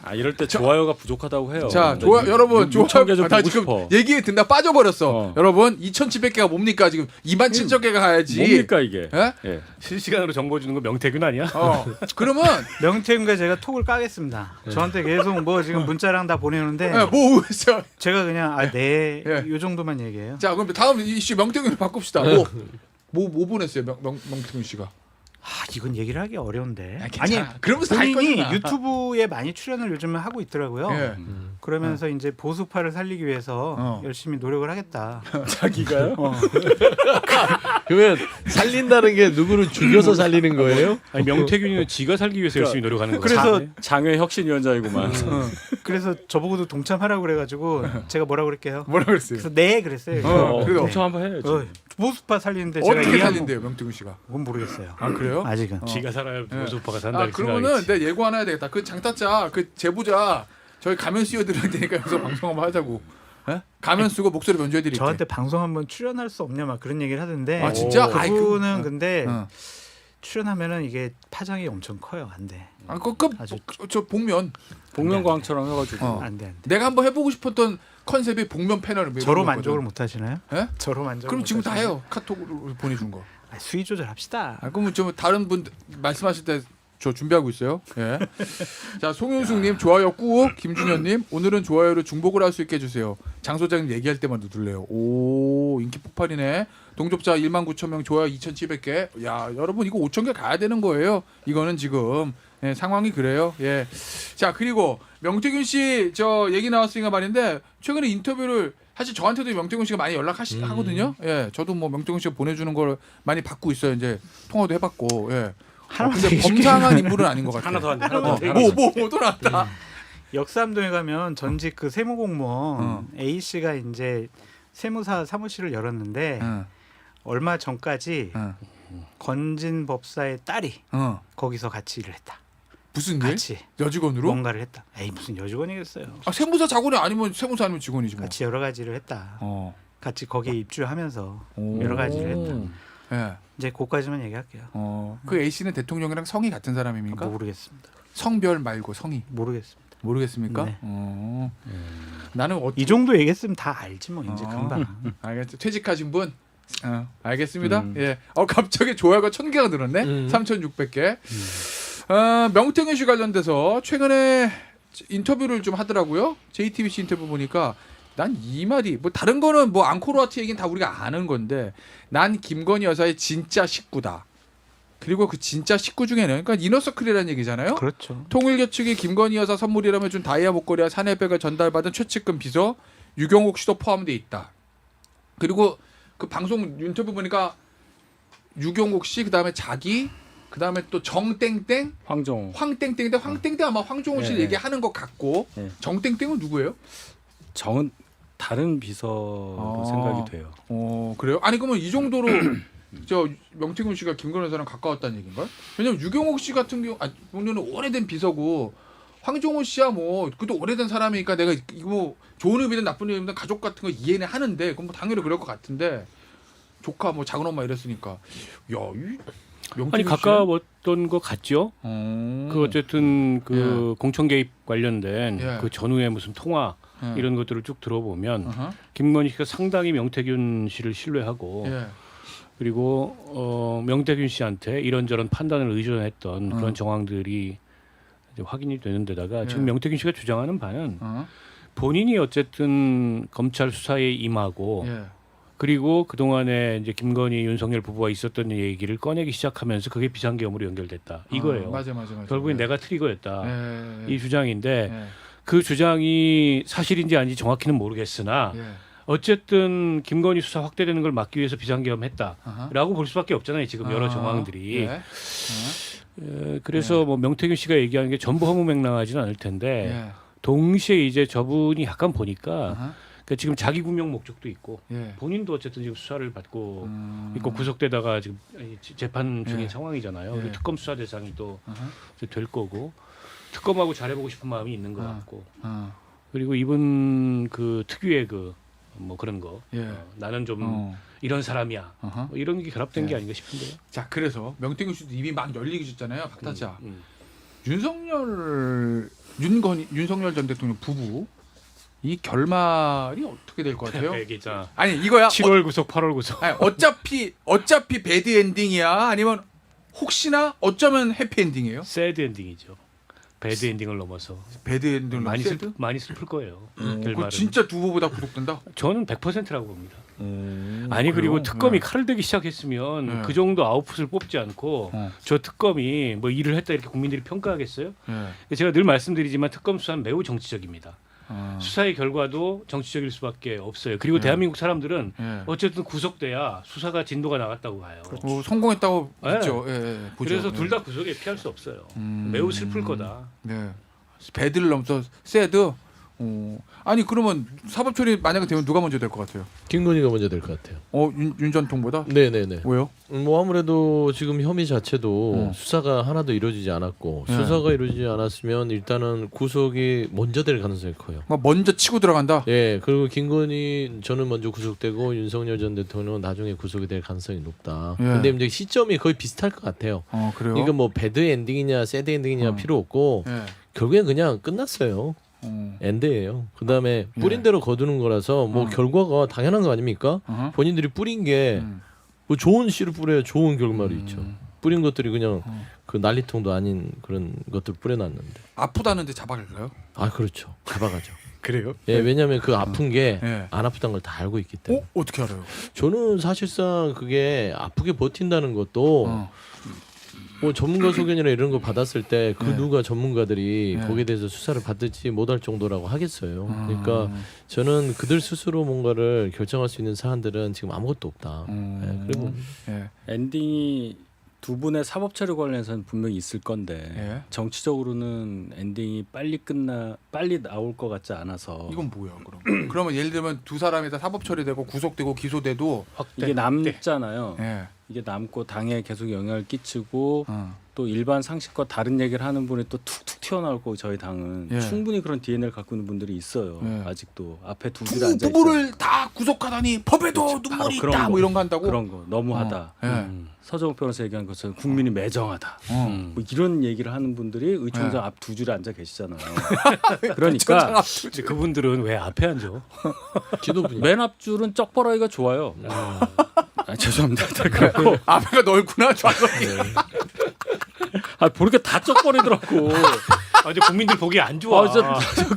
S5: 아 이럴 때 좋아요가 부족하다고 해요.
S1: 자,
S5: 근데
S1: 좋아 여러분, 좋아.
S5: 6천 개좀
S1: 나
S5: 보고
S1: 지금
S5: 싶어.
S1: 얘기에 듣다 빠져버렸어.
S5: 어.
S1: 여러분, 2,700개가 뭡니까 지금 27,000개가 가야지.
S5: 뭡니까 이게?
S1: 예?
S5: 예.
S4: 실시간으로 정보 주는 거 명태균 아니야?
S1: 그러면
S3: 명태균과 제가 톡을 까겠습니다. 저한테 계속 뭐 지금 문자랑 다 보내는데
S1: 예, 뭐 있어?
S3: 제가 그냥
S1: 예.
S3: 요 정도만 얘기해요.
S1: 자, 그럼 다음 이슈 명태균을 바꿉시다. 뭐 보냈어요, 명태균 씨가?
S3: 아 이건 얘기를 하기 어려운데.
S1: 아니, 그러면서 할
S3: 본인이
S1: 거잖아.
S3: 유튜브에 많이 출연을 요즘에 하고 있더라고요.
S1: 예.
S3: 그러면서 이제 보수파를 살리기 위해서 열심히 노력을 하겠다.
S5: 자기가요?
S2: 그러면 살린다는 게 누구를 죽여서 살리는 거예요?
S4: 아니 명태균이는 지가 살기 위해서 열심히 노력하는 거야.
S3: 그래서
S5: 장외 혁신위원장이구만.
S3: 그래서 저보고도 동참하라고 그래가지고 제가 뭐라 그럴게요.
S1: 뭐라 그랬어요?
S3: 그래서 네 그랬어요.
S1: 그래도
S5: 동참 한번 해야지.
S3: 보수파 살리는데 제가
S1: 어떻게
S3: 이해하고
S1: 살린대요, 명태균 씨가?
S3: 그건 모르겠어요.
S1: 아, 그래요?
S3: 아직은.
S4: 지가 살아야
S1: 예.
S4: 보수파가 산다
S1: 아,
S4: 이렇게
S1: 그러면은
S4: 생각하겠지.
S1: 내가 예고 하나 해야 되겠다. 그 장타짜, 그 제보자 저희 가면 씌워드릴 테니까 여기서 방송 한번 하자고. 예? 가면 쓰고 목소리 변조해드릴게.
S3: 저한테 방송 한번 출연할 수 없냐 막 그런 얘기를 하던데.
S1: 아, 진짜?
S3: 그분은
S1: 아이, 그-
S3: 근데
S1: 어.
S3: 출연하면은 이게 파장이 엄청 커요. 안 돼.
S1: 아,
S3: 아주-
S1: 저 복면.
S5: 복면광처럼 해가지고.
S1: 어.
S3: 안 돼. 안 돼.
S1: 내가 한번 해보고 싶었던 컨셉이 복면 패널을
S3: 저로 만족을 못 하시나요?
S1: 예?
S3: 저로 만족.
S1: 그럼 지금 다 해요. 카톡으로 보내준 거.
S3: 수위 조절합시다.
S1: 아, 그러면 좀 다른 분 말씀하실 때 저 준비하고 있어요. 예. 자, 송윤숙님 좋아요 꾹. 김준현님 오늘은 좋아요를 중복을 할 수 있게 해주세요. 장 소장님 얘기할 때만 누르래요. 오, 인기 폭발이네. 동접자 19,000명, 좋아요 2,700개. 야, 여러분 이거 5,000개 가야 되는 거예요. 이거는 지금 예, 상황이 그래요. 예. 자, 그리고 명태균 씨 저 얘기 나왔으니까 말인데 최근에 인터뷰를 사실 저한테도 명태균 씨가 많이 하거든요. 예, 저도 뭐 명태균 씨가 보내주는 걸 많이 받고 있어요. 이제 통화도 해봤고. 예. 근데 범상한 인물은 아닌 것 같아요.
S4: 하나 더 한대. 하나 더.
S1: 또 나왔다.
S3: 역삼동에 가면 전직 그 세무공무원
S1: 어.
S3: A 씨가 이제 세무사 사무실을 열었는데
S1: 응,
S3: 얼마 전까지
S1: 응,
S3: 건진 법사의 딸이
S1: 응.
S3: 거기서 같이 일을 했다.
S1: 무슨 일?
S3: 같이
S1: 여직원으로?
S3: 뭔가를 했다. 에이 무슨 여직원이겠어요.
S1: 아, 세무사 자본이 아니면 세무사 아니면 직원이지 뭐.
S3: 같이 여러 가지를 했다.
S1: 어.
S3: 같이 거기에 입주하면서
S1: 오.
S3: 여러 가지를 했다.
S1: 예.
S3: 이제 그까지만 얘기할게요.
S1: 그 A 씨는 대통령이랑 성이 같은 사람입니까?
S3: 모르겠습니다.
S1: 성별 말고 성이
S3: 모르겠습니다.
S1: 모르겠습니까?
S3: 네.
S1: 나는
S3: 이 정도 얘기했으면 다 알지 뭐 이제 금방.
S1: 알겠죠. 퇴직하신 분. 알겠습니다. 예. 갑자기 좋아요가 1,000개가 늘었네. 3,600개. 명태균 씨 관련돼서 최근에 인터뷰를 좀 하더라고요. JTBC 인터뷰 보니까 난 이 말이 뭐 다른 거는 뭐 앙코르와트 얘기는 다 우리가 아는 건데 난 김건희 여사의 진짜 식구다. 그리고 그 진짜 식구 중에는 그러니까 이너서클이라는 얘기잖아요.
S3: 그렇죠.
S1: 통일교 측이 김건희 여사 선물이라며 준 다이아 목걸이와 사내백을 전달받은 최측근 비서 유경옥 씨도 포함돼 있다. 그리고 그 방송 인터뷰 보니까 유경옥 씨 그다음에 자기 그다음에 또 정땡땡 황땡땡인데 황땡땡 아마 황종호 씨
S5: 네.
S1: 얘기하는 것 같고
S5: 네.
S1: 정땡땡은 누구예요?
S5: 정은 다른 비서로 생각이 돼요.
S1: 그래요? 아니 그러면 이 정도로 저 명태균 씨가 김건희 여사랑 가까웠다는 얘기인가요? 왜냐면 유경옥 씨 같은 경우는 오래된 비서고 황종호 씨야 뭐 그것도 오래된 사람이니까 내가 이거 뭐 좋은 의미든 나쁜 의미든 가족 같은 거 이해는 하는데 그럼 뭐 당연히 그럴 것 같은데 조카 뭐 작은 엄마 이랬으니까 이 명태균
S4: 아니
S1: 씨는?
S4: 가까웠던 것 같죠. 그 어쨌든 그 공천 개입 관련된
S1: 예.
S4: 그 전후의 무슨 통화
S1: 예.
S4: 이런 것들을 쭉 들어보면
S1: 어허.
S4: 김건희 씨가 상당히 명태균 씨를 신뢰하고
S1: 예.
S4: 그리고 명태균 씨한테 이런저런 판단을 의존했던 그런 정황들이 이제 확인이 되는 데다가 지금 명태균 씨가 주장하는 바는 본인이 어쨌든 검찰 수사에 임하고
S1: 예.
S4: 그리고 그동안에 이제 김건희 윤석열 부부가 있었던 얘기를 꺼내기 시작하면서 그게 비상계엄으로 연결됐다. 이거예요.
S1: 맞아.
S4: 결국엔
S1: 예.
S4: 내가 트리거였다.
S1: 예.
S4: 이 주장인데
S1: 예.
S4: 그 주장이 사실인지 아닌지 정확히는 모르겠으나
S1: 예.
S4: 어쨌든 김건희 수사 확대되는 걸 막기 위해서 비상계엄했다라고
S1: 아하.
S4: 볼 수밖에 없잖아요. 지금 여러 정황들이.
S1: 예.
S4: 그래서 뭐 명태균 씨가 얘기하는 게 전부 허무맹랑하지는 않을 텐데
S1: 예.
S4: 동시에 이제 저분이 약간 보니까
S1: 아하.
S4: 그러니까 지금 자기 구명 목적도 있고
S1: 예.
S4: 본인도 어쨌든 지금 수사를 받고 있고 구속되다가 지금 재판 중인
S1: 예.
S4: 상황이잖아요.
S1: 예.
S4: 그리고 특검 수사 대상이 또
S1: 아하.
S4: 이제 될 거고 특검하고 잘해보고 싶은 마음이 있는 것
S1: 아.
S4: 같고
S1: 아.
S4: 그리고 이분 그 특유의 그 뭐 그런 거
S1: 예.
S4: 나는 좀
S1: 어.
S4: 이런 사람이야
S1: 아하.
S4: 뭐 이런 게 결합된
S1: 예.
S4: 게 아닌가 싶은데요.
S1: 자, 그래서 명태균 씨도 입이 막 열리기 셨잖아요. 박타자. 윤석열 전 대통령 부부 이 결말이 어떻게 될 것 같아요?
S4: 얘기잖아.
S1: 아니 이거야.
S4: 7월 구속, 8월 구속.
S1: 아니, 어차피 배드 엔딩이야. 아니면 혹시나 어쩌면 해피 엔딩이에요?
S4: 새드 엔딩이죠. 배드 엔딩을 넘어서
S1: 배드 엔딩
S4: 많이 슬플 거예요.
S1: 그거
S4: 결말은.
S1: 진짜 두 후보다 구속된다.
S4: 저는 100%라고 봅니다. 아니 그리고
S1: 그래요?
S4: 특검이
S1: 네.
S4: 칼을 들기 시작했으면
S1: 네.
S4: 그 정도 아웃풋을 뽑지 않고
S1: 어.
S4: 저 특검이 뭐 일을 했다 이렇게 국민들이 평가하겠어요?
S1: 예.
S4: 제가 늘 말씀드리지만 특검 수사는 매우 정치적입니다.
S1: 아.
S4: 수사의 결과도 정치적일 수밖에 없어요. 그리고
S1: 네.
S4: 대한민국 사람들은
S1: 예.
S4: 어쨌든 구속돼야 수사가 진도가 나갔다고 봐요.
S1: 성공했다고
S4: 네.
S1: 보죠. 예, 예, 보죠.
S4: 그래서
S1: 예.
S4: 둘 다 구속에 피할 수 없어요. 매우 슬플 거다.
S1: 네. 배드를 넘어서 새드. 아니 그러면 사법 처리 만약에 되면 누가 먼저 될 것 같아요?
S2: 김건희가 먼저 될 것 같아요.
S1: 윤 전 통보다?
S2: 네네네.
S1: 왜요?
S2: 뭐 아무래도 지금 혐의 자체도
S1: 어.
S2: 수사가 하나도 이루어지지 않았고
S1: 네.
S2: 수사가 이루어지지 않았으면 일단은 구속이 먼저 될 가능성이 커요.
S1: 막 먼저 치고 들어간다.
S2: 예, 그리고 김건희 저는 먼저 구속되고 윤석열 전 대통령은 나중에 구속이 될 가능성이 높다.
S1: 예.
S2: 근데 이제 시점이 거의 비슷할 것 같아요.
S1: 그래요?
S2: 그러니까 뭐 배드 엔딩이냐 새드 엔딩이냐
S1: 어.
S2: 필요 없고
S1: 예.
S2: 결국엔 그냥 끝났어요. 엔드예요. 그다음에 뿌린 대로 거두는 거라서 뭐 결과가 당연한 거 아닙니까?
S1: 어허.
S2: 본인들이 뿌린 게 뭐 좋은 씨를 뿌려야 좋은 결말이 있죠. 뿌린 것들이 그냥 그 난리통도 아닌 그런 것들 뿌려놨는데.
S1: 아프다는데 잡아갈까요?
S2: 아 그렇죠. 잡아가죠.
S1: 그래요?
S2: 예, 왜냐하면 그 아픈 게
S1: 예.
S2: 안 아프다는 걸 다 알고 있기 때문에.
S1: 어떻게 알아요?
S2: 저는 사실상 그게 아프게 버틴다는 것도 뭐 전문가 소견이나 이런 거 받았을 때 그
S1: 네.
S2: 누가 전문가들이
S1: 네.
S2: 거기에 대해서 수사를 받을지 못할 정도라고 하겠어요. 그러니까 저는 그들 스스로 뭔가를 결정할 수 있는 사안들은 지금 아무것도 없다. 예, 그리고
S1: 예.
S5: 엔딩이 두 분의 사법 처리 관련해서는 분명히 있을 건데
S1: 예.
S5: 정치적으로는 엔딩이 빨리 나올 것 같지 않아서
S1: 이건 뭐야 그럼? 그러면 예를 들면 두 사람이 다 사법 처리되고 구속되고 기소돼도
S5: 이게 남잖아요.
S1: 예.
S5: 이게 남고 당에 계속 영향을 끼치고
S1: 어.
S5: 또 일반 상식과 다른 얘기를 하는 분이 또 툭툭 튀어나올 거고 저희 당은
S1: 예.
S5: 충분히 그런 DNA를 갖고 있는 분들이 있어요.
S1: 예.
S5: 아직도 앞에 두
S1: 두
S5: 줄에 앉아 있어요.
S1: 부부를 다 구속하다니 법에도
S5: 그렇죠.
S1: 눈물이
S5: 바로 그런
S1: 있다
S5: 거.
S1: 뭐 이런 거 한다고?
S5: 그런 거 너무하다.
S1: 예.
S5: 서정욱 변호사 얘기한 것처럼 국민이 매정하다. 뭐 이런 얘기를 하는 분들이 의총장
S1: 네.
S5: 앞 두 줄에 앉아 계시잖아요. 그러니까
S4: 근데 그분들은 왜 앞에 앉아?
S2: 지도부니
S5: 맨 앞줄은 쩍벌하기가 좋아요. 죄송합니다. 그래갖고
S1: 앞에가 넓구나 좌석.
S5: 보니까 다 쩍벌이더라고.
S4: 아, 이제 국민들 보기 안 좋아.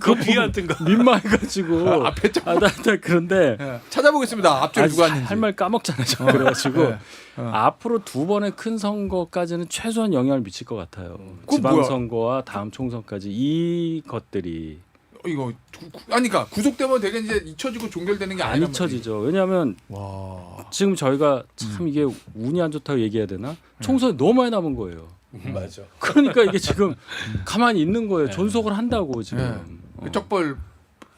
S4: 그 뒤에 앉든가.
S5: 민망해가지고.
S1: 앞에 쩍.
S5: 나 그런데
S1: 예. 찾아보겠습니다. 앞줄 누가 앉는지.
S5: 할 말 까먹잖아요. 저. 그래가지고
S1: 예.
S5: 앞으로 두 번의 큰 선거까지는 최소한 영향을 미칠 것 같아요.
S1: 그건
S5: 지방선거와 다음 총선까지 이 것들이
S1: 이거 아니까 구속되면 되게 이제 잊혀지고 종결되는 게
S5: 안
S1: 아니란
S5: 잊혀지죠. 왜냐하면
S1: 와.
S5: 지금 저희가 참 이게 운이 안 좋다고 얘기해야 되나? 총선이 너무 많이 남은 거예요.
S2: 맞아.
S5: 그러니까 이게 지금 가만히 있는 거예요. 존속을 한다고 지금.
S1: 그 쩍벌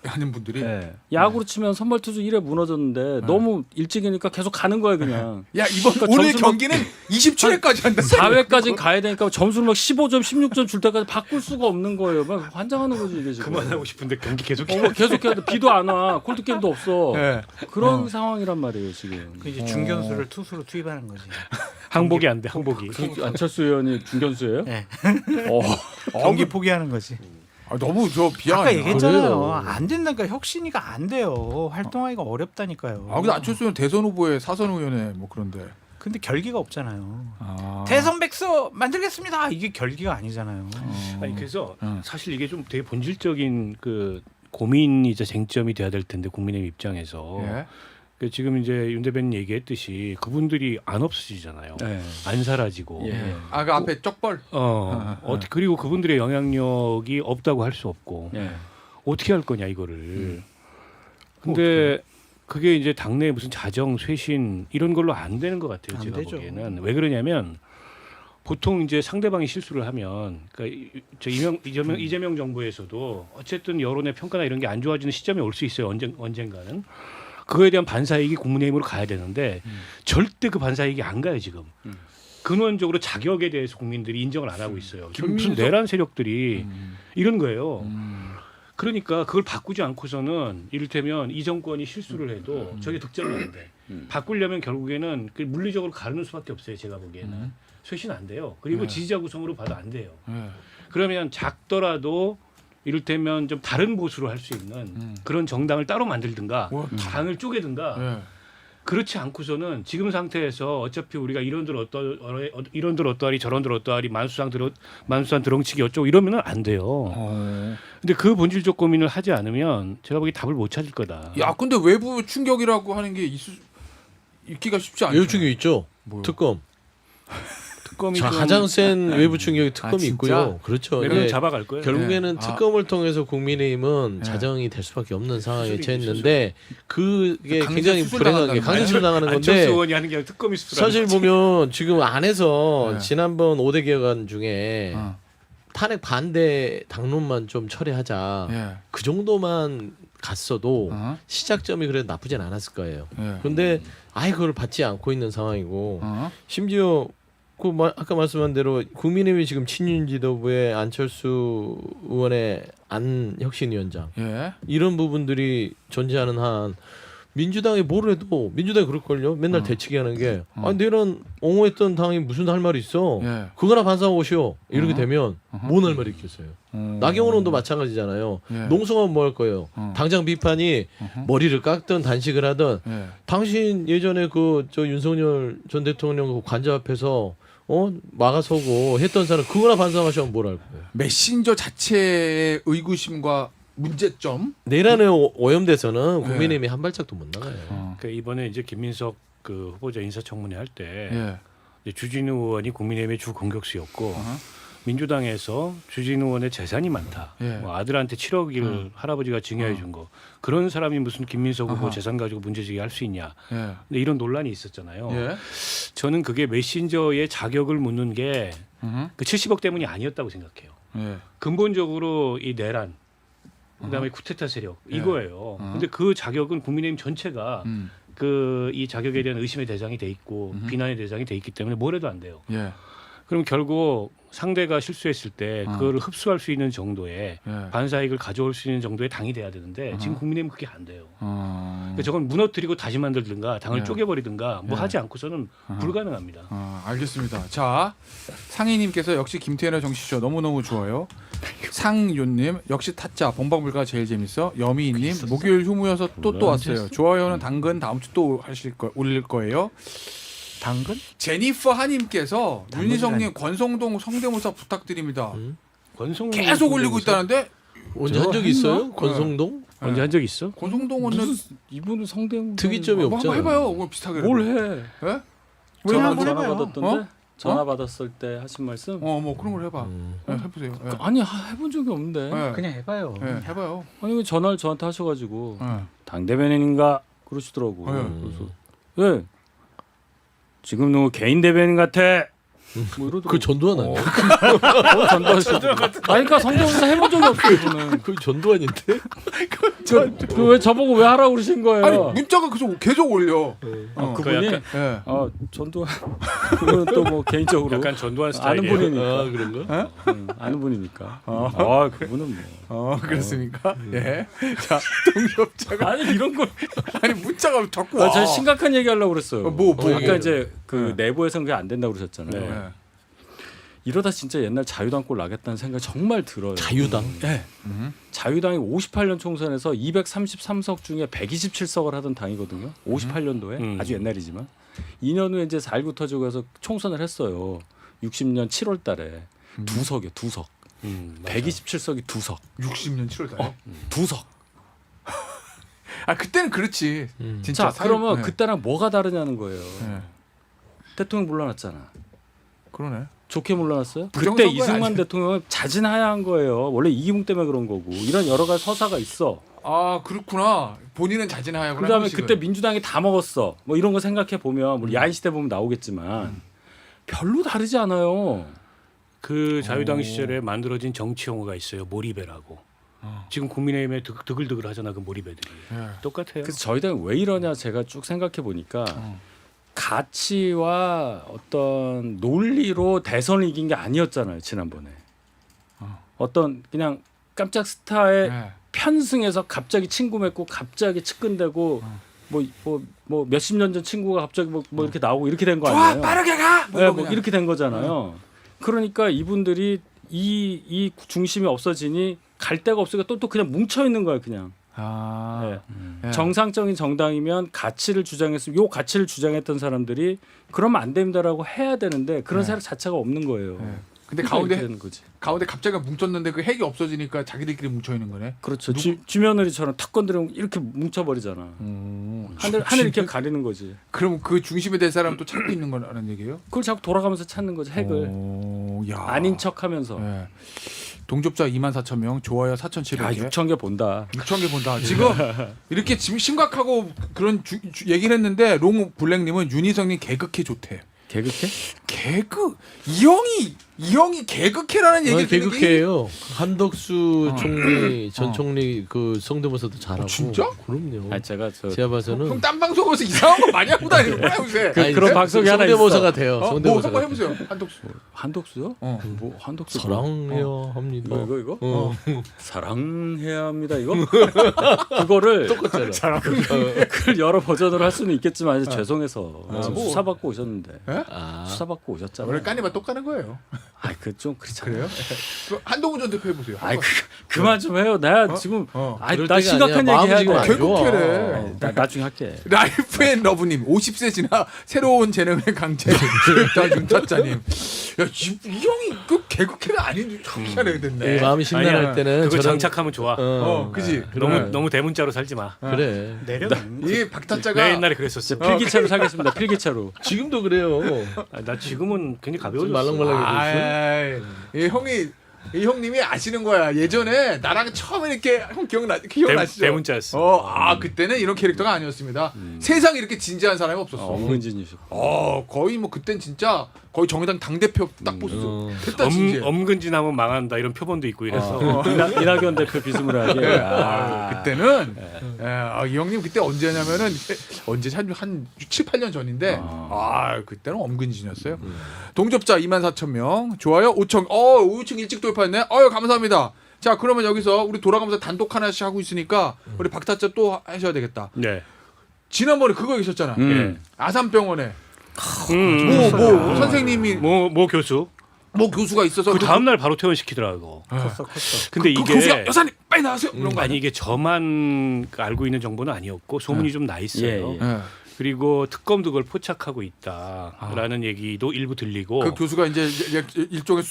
S1: 하는 분들이
S5: 네. 야구로 치면 선발 투수 1회 무너졌는데 너무 일찍이니까 계속 가는 거야 그냥.
S1: 야 이번
S5: 그러니까
S1: 오늘
S5: 점수
S1: 경기는 27회까지 한다.
S5: 4회까지 가야 되니까 점수를 막 15점, 16점 줄 때까지 바꿀 수가 없는 거예요. 막 환장하는 거지 이게 지금.
S4: 그만하고 싶은데 경기 계속 해.
S5: 계속 해야 돼. 비도 안 와. 콜드 게임도 없어.
S1: 네.
S5: 그런 상황이란 말이에요 지금.
S3: 그 이제 중견수를 투수로 투입하는 거지.
S4: 항복이 안 돼. 항복이.
S5: 안철수 의원이 중견수예요?
S3: 네.
S5: 어.
S3: 경기 포기하는 거지.
S1: 너무 저
S3: 아까
S1: 비하하냐.
S3: 얘기했잖아요.
S2: 그래요.
S3: 안 된다니까 혁신이가 안 돼요. 활동하기가 어렵다니까요.
S1: 근데 안철수는 대선 후보에 사선 의원에 뭐 그런데.
S3: 근데 결기가 없잖아요. 대선 백서 만들겠습니다. 이게 결기가 아니잖아요.
S4: 아니 그래서 사실 이게 좀 되게 본질적인 그 고민이자 쟁점이 돼야 될 텐데 국민의 입장에서
S1: 예.
S4: 그 지금 이제 윤 대변인 얘기했듯이 그분들이 안 없어지잖아요.
S5: 네.
S4: 안 사라지고.
S5: 예.
S1: 그 앞에 쩍벌.
S4: 그리고 그분들의 영향력이 없다고 할 수 없고
S5: 예.
S4: 어떻게 할 거냐 이거를. 근데 그게 이제 당내 무슨 자정 쇄신 이런 걸로 안 되는 것 같아요.
S3: 안
S4: 제가
S3: 되죠.
S4: 보기에는 왜 그러냐면 보통 이제 상대방이 실수를 하면 그러니까 저 이재명 정부에서도 어쨌든 여론의 평가나 이런 게 안 좋아지는 시점이 올 수 있어요. 언젠가는 그거에 대한 반사이익이 국민의힘으로 가야 되는데 절대 그 반사이익이 안 가요 지금. 근원적으로 자격에 대해서 국민들이 인정을 안 하고 있어요. 무슨 내란 세력들이 이런 거예요. 그러니까 그걸 바꾸지 않고서는 이를테면 이 정권이 실수를 해도 저게 득점이 안 돼. 바꾸려면 결국에는 그 물리적으로 가르는 수밖에 없어요. 제가 보기에는. 쇄신 안 돼요. 그리고 지지자 구성으로 봐도 안 돼요. 그러면 작더라도 이를테면 좀 다른 보수로 할 수 있는 그런 정당을 따로 만들든가 당을 쪼개든가 그렇지 않고서는 지금 상태에서 어차피 우리가 이런들 어떠하리 저런들 어떠하리 만수산 드렁치기 어쩌고 이러면은 안 돼요. 근데 그 본질적 고민을 하지 않으면 제가 보기 답을 못 찾을 거다.
S1: 야, 근데 외부 충격이라고 하는 게 있기가 쉽지 않죠.
S2: 외부 충격 있죠.
S1: 뭐요?
S2: 특검.
S4: 특검이
S2: 자,
S4: 좀
S2: 가장 센 외부 충격이 특검이
S1: 진짜?
S2: 있고요. 그렇죠.
S4: 내면
S2: 이게
S4: 잡아갈 거예요.
S2: 결국에는
S1: 네.
S2: 특검을 통해서 국민의힘은
S1: 네.
S2: 자정이 될 수밖에 없는 상황에
S4: 수술이죠,
S2: 처했는데 그게
S1: 강제
S2: 굉장히
S1: 수술
S2: 불행하게
S1: 당한다는
S2: 강제 수술 당하는
S4: 안철수
S2: 건데
S4: 의원이 하는 게 아니라 특검이 수술하는
S2: 사실
S4: 거지.
S2: 보면 지금 안에서
S1: 네.
S2: 지난번 5대 개혁안 중에
S1: 어.
S2: 탄핵 반대 당론만 좀 처리하자
S1: 예.
S2: 그 정도만 갔어도
S1: 어?
S2: 시작점이 그래도 나쁘진 않았을 거예요.
S1: 예.
S2: 그런데 아예 그걸 받지 않고 있는 상황이고
S1: 어?
S2: 심지어 아까 말씀한 대로 국민의힘이 지금 친윤 지도부의 안철수 의원의 안혁신위원장
S1: 예.
S2: 이런 부분들이 존재하는 한 민주당이 뭘 해도 민주당이 그럴걸요. 맨날 대치기 하는 게 아니 내란 옹호했던 당이 무슨 할 말이 있어.
S1: 예.
S2: 그거나 반성하시오. 이렇게 되면
S1: 어허.
S2: 뭔 할 말이 있겠어요. 나경원 의원도 마찬가지잖아요.
S1: 예.
S2: 농성하면 뭐 할 거예요. 당장 비판이
S1: 어허.
S2: 머리를 깎든 단식을 하든
S1: 예.
S2: 당신 예전에 그 저 윤석열 전 대통령 그 관저 앞에서 막아서고 했던 사람 그거나 반성하시면 뭘 할 거예요.
S1: 메신저 자체의 의구심과 문제점.
S2: 내란에 오염돼서는 국민의힘이 한 발짝도 못 나가요.
S4: 그러니까 이번에 이제 김민석 그 후보자 인사청문회 할 때
S1: 예.
S4: 주진우 의원이 국민의힘의 주 공격수였고
S1: 어허.
S4: 민주당에서 주진우 의원의 재산이 많다.
S1: 예.
S4: 뭐 아들한테 7억을 할아버지가 증여해 준 거. 그런 사람이 무슨 김민석 후보
S1: 어허.
S4: 재산 가지고 문제제기 할 수 있냐.
S1: 예.
S4: 근데 이런 논란이 있었잖아요.
S1: 예.
S4: 저는 그게 메신저의 자격을 묻는 게 그 70억 때문이 아니었다고 생각해요.
S1: 예.
S4: 근본적으로 이 내란 그다음에 쿠데타 세력
S1: 예.
S4: 이거예요. 근데 그 자격은 국민의힘 전체가 그 이 자격에 대한 의심의 대상이 돼 있고 비난의 대상이 돼 있기 때문에 뭘 해도 안 돼요.
S1: 예.
S4: 그럼 결국 상대가 실수했을 때 그거를 흡수할 수 있는 정도의
S1: 예.
S4: 반사이익을 가져올 수 있는 정도의 당이 돼야 되는데 지금 국민의힘은 그게 안 돼요.
S1: 어.
S4: 그러니까 저건 무너뜨리고 다시 만들든가 당을
S1: 예.
S4: 쪼개버리든가 뭐
S1: 예.
S4: 하지 않고서는 불가능합니다.
S1: 알겠습니다. 자, 상희님께서 역시 김태현의 정치쇼 너무너무 좋아요. 상윤님 역시 타짜 본방불가 제일 재밌어. 여미님 목요일 휴무여서 또 왔어요. 좋아요는 당근 다음 주 또 올릴 거예요.
S3: 당근?
S1: 제니퍼 하님께서 윤희성님 권성동 성대모사 부탁드립니다.
S4: 권성동
S1: 계속 올리고 있다는데
S2: 언제 한 적이 있어요? 권성동?
S4: 언제 한 적 있어?
S1: 권성동은
S5: 이분은 성대모사
S2: 특이점이
S1: 한번
S2: 없잖아요.
S1: 해봐요. 오늘 비슷하게.
S5: 뭘 해?
S1: 예?
S5: 전화
S3: 한번
S5: 전화
S3: 해봐요.
S5: 받았던데? 전화 받았을 때 하신 말씀?
S1: 뭐 그런 걸 해봐. 예, 해보세요. 예.
S5: 아니 해본 적이 없는데.
S1: 예.
S3: 그냥 해봐요.
S1: 예, 해봐요.
S5: 아니 왜 전화를 저한테 하셔가지고
S1: 예.
S5: 당 대변인인가 그러시더라고.
S1: 네.
S5: 그래서 왜 지금 누구 개인 대변인 같아? 뭐 이러더라고.
S2: 그 전두환 아니야?
S5: 전도하시고. 아니 그러니까 성대모사 해본 적이 없어요. 이분은.
S2: 그 전두환인데?
S5: 왜 저보고 왜 하라고 그러신 거예요?
S1: 아니 문자가 계속 올려.
S5: 그분이
S4: 약간-
S1: 예.
S5: 전두환 그분은 또 뭐 개인적으로
S4: 약간 전두환
S5: 아는
S4: 스타일이에요.
S5: 분이니까.
S2: 아 그런가?
S5: 아는 분이니까. 그분은 뭐.
S1: 그렇습니까? 예. 자, 동접자가
S5: 아니 이런 걸.
S1: 아니 문자가 자꾸 와.
S5: 저 심각한 얘기 하려고 그랬어요.
S1: 뭐
S5: 아까
S2: 얘기해요?
S5: 이제 그 내부에서는 그게 안 된다고 그러셨잖아요.
S1: 예.
S5: 이러다 진짜 옛날 자유당 꼴 나겠다는 생각이 정말 들어요.
S2: 자유당?
S1: 예.
S5: 자유당이 58년 총선에서 233석 중에 127석을 하던 당이거든요. 58년도에 아주 옛날이지만 2년 후에 이제 4.19 터지고 해서 총선을 했어요. 60년 7월 달에 두 석이요. 두 석. 127석이 두 석.
S1: 60년 7월 달에.
S5: 두 석.
S1: 그때는 그렇지. 진짜
S5: 자, 그러면
S1: 예.
S5: 그때랑 뭐가 다르냐는 거예요.
S1: 예.
S5: 대통령 물러났잖아.
S1: 그러네.
S5: 좋게 물러났어요? 그때
S1: 부정선거는
S5: 이승만
S1: 아니죠.
S5: 대통령은 자진하야한 거예요. 원래 이기붕 때문에 그런 거고 이런 여러 가지 서사가 있어.
S1: 아 그렇구나. 본인은 자진하야구나.
S5: 그다음에 그때 민주당이 다 먹었어. 뭐 이런 거 생각해 보면 우리 야인 시대 보면 나오겠지만 별로 다르지 않아요.
S4: 그 자유당 시절에 만들어진 정치 용어가 있어요. 몰입해라고. 지금 국민의힘에 드글드글 하잖아 그 몰입애들이.
S1: 예.
S4: 똑같아요.
S5: 그래서 저희 당은 왜 이러냐 제가 쭉 생각해 보니까 가치와 어떤 논리로 대선을 이긴 게 아니었잖아요 지난번에. 어떤 그냥 깜짝 스타의
S1: 예.
S5: 편승해서 갑자기 친구 맺고 갑자기 측근되고 뭐 몇십 년 전 친구가 갑자기 뭐 이렇게 나오고 이렇게 된 거
S1: 좋아
S5: 아니에요?
S1: 빠르게 가.
S5: 네, 뭐 이렇게 된 거잖아요. 그러니까 이분들이 이 중심이 없어지니 갈 데가 없으니까 또 그냥 뭉쳐 있는 거예요, 그냥.
S1: 아.
S5: 네. 정상적인 정당이면 가치를 주장했으면 요 가치를 주장했던 사람들이 그러면 안 됩니다라고 해야 되는데 그런
S1: 네.
S5: 생각 자체가 없는 거예요.
S1: 예. 근데
S5: 그러니까 이렇게
S1: 가운데
S5: 되는 거지.
S1: 가운데 갑자기 뭉쳤는데 그 핵이 없어지니까 자기들끼리 뭉쳐 있는 거네.
S5: 그렇죠. 쥐며느리처럼 탁 건드리면 이렇게 뭉쳐버리잖아. 하늘 이렇게 가리는 거지.
S1: 그럼 그 중심에 될 사람 또 찾고 있는 거라는 얘기예요?
S5: 그걸 자꾸 돌아가면서 찾는 거지 핵을.
S1: 야.
S5: 아닌 척하면서.
S1: 예. 동접자 24,000명, 좋아요
S5: 야
S1: 4,700개.
S5: 6천 개 본다.
S1: 6,000개 본다. 지금 이렇게 지금 심각하고 그런 얘기를 했는데 롱 블랙님은 윤희성님 개그캐 좋대.
S5: 개그캐?
S1: 개그 이 형이 개그캐라는 얘기를 듣는 게
S2: 개그캐예요. 한덕수 총리 전 총리 그 성대모사도 잘하고.
S1: 진짜?
S2: 그럼요.
S5: 아 제가
S2: 제가 봐서는
S1: 형 딴 방송에서 이상한 거 많이 하고 다니는 거야 요새.
S2: 아니,
S5: 그런 방송이 하나
S2: 성대모사가
S5: 있어.
S2: 돼요.
S1: 뭐
S2: 성대모사가.
S1: 한번 해보세요. 한독수.
S5: 한독수요?
S1: 어.
S5: 뭐 한독수?
S2: 사랑해야 합니다.
S5: 이거?
S2: 어.
S5: 사랑해야 합니다 이거? 그거를
S2: 똑같잖아.
S5: 그걸 여러 버전으로 할 수는 있겠지만 이제 죄송해서 지금
S1: 뭐.
S5: 수사 받고 오셨는데
S2: 아.
S5: 수사 받고 오셨잖아요.
S1: 원래 까니바 똑 까는 거예요.
S5: 아그좀 그렇잖아요.
S1: 그래요? 그 한동훈 전 대표 해보세요.
S5: 아이 그만 좀 해요. 내가 지금 아니
S2: 그럴
S5: 나
S2: 때가
S5: 심각한
S2: 아니야.
S5: 얘기
S2: 마음이
S5: 해야
S2: 지금
S5: 돼.
S2: 안 좋아.
S1: 개그캐래.
S5: 나 나중에 할게.
S1: 라이프 앤 러브님 50세 지나 새로운 재능을 강제 교육자 윤타짜님. 야이 형이 그 개그캐가 아닌 희한하게 됐네.
S2: 이 마음이 심란할
S1: 아니야.
S2: 때는
S4: 그거
S2: 저런
S4: 장착하면 좋아.
S1: 그지.
S4: 너무 대문자로 살지 마.
S2: 그래.
S3: 내려놓는
S1: 이 박타짜가
S4: 내 옛날에 그랬었어.
S5: 필기차로 사겠습니다. 필기차로.
S2: 지금도 그래요.
S4: 아, 나 지금은 굉장히
S2: 좀
S4: 가벼워졌어.
S2: 말랑말랑해.
S1: 이 형이 이 형님이 아시는 거야. 예전에 나랑 처음에 이렇게 형 기억나시죠?
S4: 대문자였어.
S1: 그때는 이런 캐릭터가 아니었습니다. 세상에 이렇게 진지한 사람이 없었어.
S5: 엄근진이셔.
S1: 거의 뭐 그땐 진짜 거의 정의당 당 대표 딱 보스. 됐다 진짜.
S4: 엄근진하면 망한다 이런 표본도 있고 이래서.
S5: 이낙연 대표 비스무리하게.
S1: 그때는 이 형님 그때 언제냐면은 언제 한 7, 8년 전인데 그때는 엄근진이었어요. 동접자 24,000명, 좋아요 5천, 5층 일찍 돌파했네. 감사합니다. 자 그러면 여기서 우리 돌아가면서 단독 하나씩 하고 있으니까 우리 박타짜 또 하셔야 되겠다.
S4: 네.
S1: 지난번에 그거 있었잖아. 아산병원에
S4: 뭐
S1: 선생님이
S4: 모 교수.
S1: 뭐 교수가 있어서
S4: 그 다음 날 바로 퇴원시키더라고.
S1: 컸어.
S4: 근데
S1: 그
S4: 이게
S1: 교수가 여사님 빨리 나가세요. 이런 거
S4: 아니 이게 저만 알고 있는 정보는 아니었고 소문이 좀 나 있어요.
S5: 예.
S4: 그리고 특검도 그걸 포착하고 있다라는 얘기도 일부 들리고.
S1: 그 교수가 이제 일종의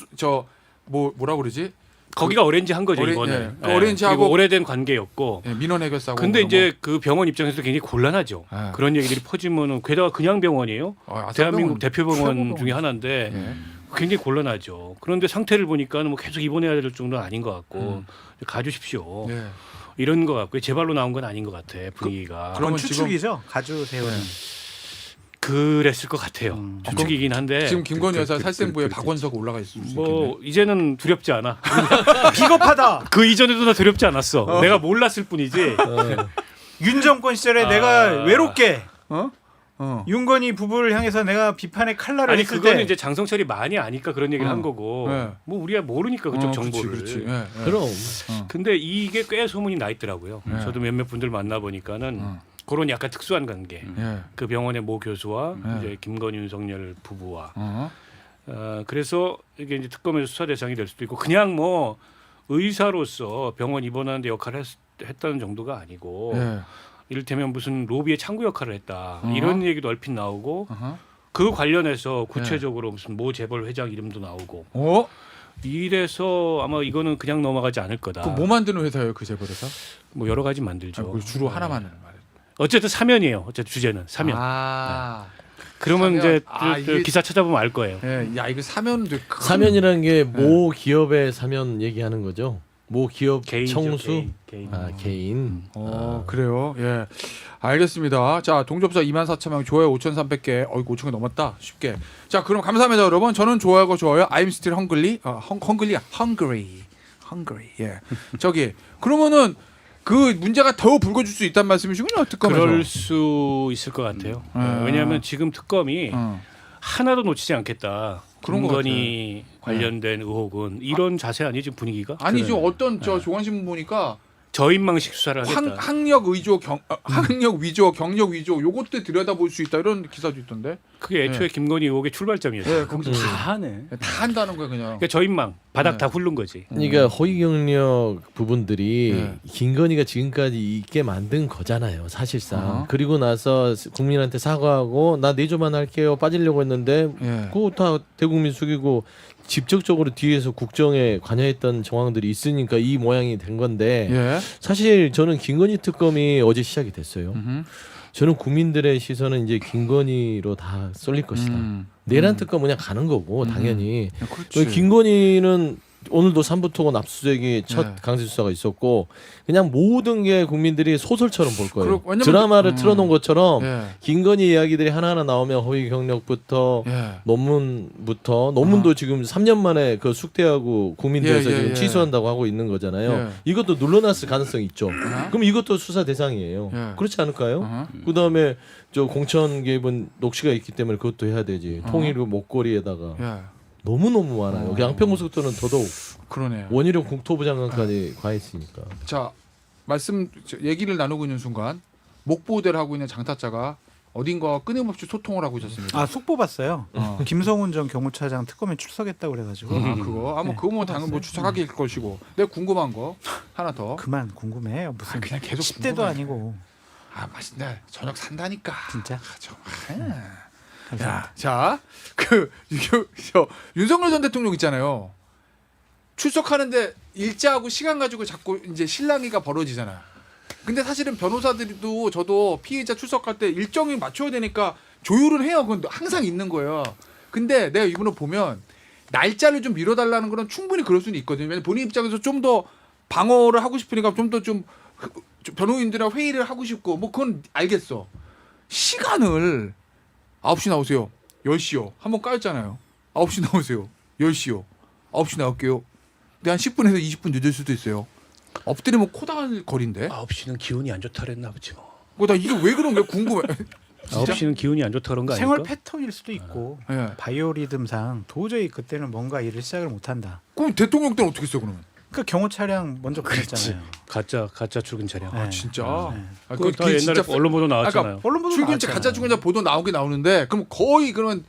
S1: 뭐라 그러지?
S4: 거기가 어렌지한 거죠
S1: 어렌-
S4: 이번에.
S1: 예. 그 어렌지하고-
S4: 그리고 오래된 관계였고.
S1: 민원 해결사고.
S4: 근데 이제 그 병원 입장에서 굉장히 곤란하죠.
S1: 예.
S4: 그런 얘기들이 퍼지면은 게다가 그냥 병원이에요. 대한민국 대표 병원 중에 하나인데
S1: 예.
S4: 굉장히 곤란하죠. 그런데 상태를 보니까 뭐 계속 입원해야 될 정도는 아닌 것 같고 가주십시오.
S1: 예.
S4: 이런 것 같고요. 제 발로 나온 건 아닌 것 같아 분위기가.
S1: 그러면
S3: 그건 추측이죠. 가주 세우는.
S4: 그랬을 것 같아요. 추측이긴 한데
S1: 지금 김건희 여사 살생부에 박원석 올라가 있을 수 있겠네.
S4: 뭐 이제는 두렵지 않아.
S3: 비겁하다.
S4: 그 이전에도 나 두렵지 않았어. 내가 몰랐을 뿐이지.
S3: 윤 정권 시절에 내가 외롭게
S1: 어.
S3: 윤건희 부부를 향해서 내가 비판의 칼날을
S4: 아니
S3: 했을
S4: 그거는
S3: 때
S4: 이제 장성철이 많이 아니까 그런 얘기를 한 거고
S1: 네.
S4: 뭐 우리가 모르니까 그쪽 정보를.
S1: 그렇지. 예.
S2: 그럼
S4: 근데 이게 꽤 소문이 나 있더라고요.
S1: 네.
S4: 저도 몇몇 분들 만나 보니까는 그런 약간 특수한 관계.
S1: 예.
S4: 그 병원의 모 교수와
S1: 네.
S4: 이제 김건희 윤석열 부부와
S1: 어.
S4: 그래서 이게 이제 특검에서 수사 대상이 될 수도 있고 그냥 뭐 의사로서 병원 입원하는데 역할을 했다는 정도가 아니고
S1: 예.
S4: 이를테면 무슨 로비의 창구 역할을 했다 이런 얘기도 얼핏 나오고
S1: 어허.
S4: 그 관련해서 구체적으로 무슨 모 재벌 회장 이름도 나오고
S1: 어?
S4: 이래서 아마 이거는 그냥 넘어가지 않을 거다.
S1: 그 뭐 만드는 회사예요, 그 재벌에서?
S4: 뭐 여러 가지 만들죠.
S1: 주로 하나만 말해.
S4: 어쨌든 사면이에요. 어쨌든 주제는 사면. 그러면
S1: 사면.
S4: 이제
S1: 이게-
S4: 기사 찾아보면 알 거예요.
S1: 예, 야 이거 사면도 큰-
S2: 사면이라는 게 모 기업의 사면 얘기하는 거죠. 모 기업
S4: 개인이죠,
S2: 청수.
S4: 개인.
S2: 아 개인.
S1: 그래요. 예. 알겠습니다. 자, 동접자 24,000명, 좋아요 5,300개. 어이구 5,000개 넘었다. 쉽게. 자, 그럼 감사합니다, 여러분. 저는 좋아요가 좋아요. I'm still hungry. hungry. 예. 저기 그러면은 그 문제가 더 불거질 수 있다는 말씀이시군요, 특검에서.
S4: 그럴 수 있을 것 같아요. 왜냐하면 지금 특검이 하나도 놓치지 않겠다.
S1: 그런 것
S4: 김건희 관련된 의혹은 이런 자세 아니지 분위기가?
S1: 아니 지금 어떤 저 조간신문 보니까
S4: 저인망식 수사를 하겠다.
S1: 학력 위조 학력 위조 경력 위조 요것도 들여다볼 수 있다 이런 기사도 있던데.
S4: 그게 애초에 김건희 의혹의 출발점이었어요.
S1: 예, 거기서
S5: 다 하네.
S1: 다 한다는 거야 그냥.
S4: 그러니까 저인망 바닥
S1: 네.
S4: 다 훑는 거지.
S2: 그러니까 허위 경력 부분들이
S1: 네.
S2: 김건희가 지금까지 있게 만든 거잖아요, 사실상.
S1: 어허.
S2: 그리고 나서 국민한테 사과하고 나 내조만 할게요 빠지려고 했는데
S1: 예.
S2: 그거 다 대국민 숙이고 직접적으로 뒤에서 국정에 관여했던 정황들이 있으니까 이 모양이 된 건데
S1: 예.
S2: 사실 저는 김건희 특검이 어제 시작이 됐어요.
S1: 음흠.
S2: 저는 국민들의 시선은 이제 김건희로 다 쏠릴 것이다. 내란 특검 그냥 가는 거고 당연히.
S1: 그렇지.
S2: 김건희는 오늘도 삼부토건 압수수색이 첫
S1: 네.
S2: 강제 수사가 있었고 그냥 모든 게 국민들이 소설처럼 볼 거예요.
S1: 왜냐면
S2: 드라마를 틀어놓은 것처럼
S1: 예.
S2: 김건희 이야기들이 하나하나 나오면 허위 경력부터
S1: 예.
S2: 논문도 지금 3년 만에 그 숙대하고 국민들에서
S1: 예, 예,
S2: 지금
S1: 예.
S2: 취소한다고 하고 있는 거잖아요.
S1: 예.
S2: 이것도 눌러놨을 가능성이 있죠. 그럼 이것도 수사 대상이에요.
S1: 예.
S2: 그렇지 않을까요?
S1: 어허.
S2: 그다음에 저 공천 개입은 녹취가 있기 때문에 그것도 해야 되지. 통일부 목걸이에다가
S1: 예.
S2: 너무너무 많아요. 양평고속도로는 더더욱
S1: 그러네요.
S2: 원희룡 국토부 장관까지 과했으니까.
S1: 자, 얘기를 나누고 있는 순간 목보호대를 하고 있는 장타자가 어딘가 끊임없이 소통을 하고 있었습니다.
S3: 아, 속 뽑았어요.
S1: 어.
S3: 김성훈 전 경호차장 특검에 출석했다고 그래가지고
S1: 그거 아마
S3: 네,
S1: 그거 뭐 당연 뭐 추적하길 것이고. 내가 궁금한 거 하나 더.
S3: 그만 궁금해요. 무슨
S1: 그냥 계속
S3: 10대도
S1: 궁금해.
S3: 아니고
S1: 아 맛있네. 저녁 산다니까.
S3: 진짜.
S1: 야, 자, 저 윤석열 전 대통령 있잖아요. 출석하는데 일자하고 시간 가지고 자꾸 이제 실랑이가 벌어지잖아. 근데 사실은 변호사들도 저도 피해자 출석할 때 일정이 맞춰야 되니까 조율은 해요. 그건 항상 있는 거예요. 근데 내가 이분을 보면 날짜를 좀 미뤄달라는 거는 충분히 그럴 수는 있거든요. 왜냐면 본인 입장에서 좀 더 방어를 하고 싶으니까 좀 더 좀 변호인들이랑 회의를 하고 싶고 뭐 그건 알겠어. 시간을 9시 나오세요. 10시요. 한번 까였잖아요. 9시 나오세요. 10시요. 9시 나올게요. 근데 한 10분에서 20분 늦을 수도 있어요. 엎드리면 코다할 거리인데.
S4: 9시는 기운이 안 좋다 그랬나 보지 뭐.
S1: 나 이게 왜 그런 거야 궁금해. 진짜?
S4: 9시는 기운이 안 좋다 그런 거
S3: 생활
S4: 아닐까?
S3: 패턴일 수도 있고
S1: 예.
S3: 바이오리듬상 도저히 그때는 뭔가 일을 시작을 못한다.
S1: 그럼 대통령 때는 어떻게 했어요 그러면?
S3: 그 경호 차량 먼저 보냈잖아요.
S4: 가짜 출근 차량.
S3: 네.
S1: 진짜.
S3: 네.
S1: 아,
S4: 그거 다 옛날에 언론 보도 나왔잖아요.
S3: 언론 보도
S1: 출근차
S3: 나왔잖아요.
S1: 가짜 출근차 보도 나오긴 나오는데 그럼 거의 그러면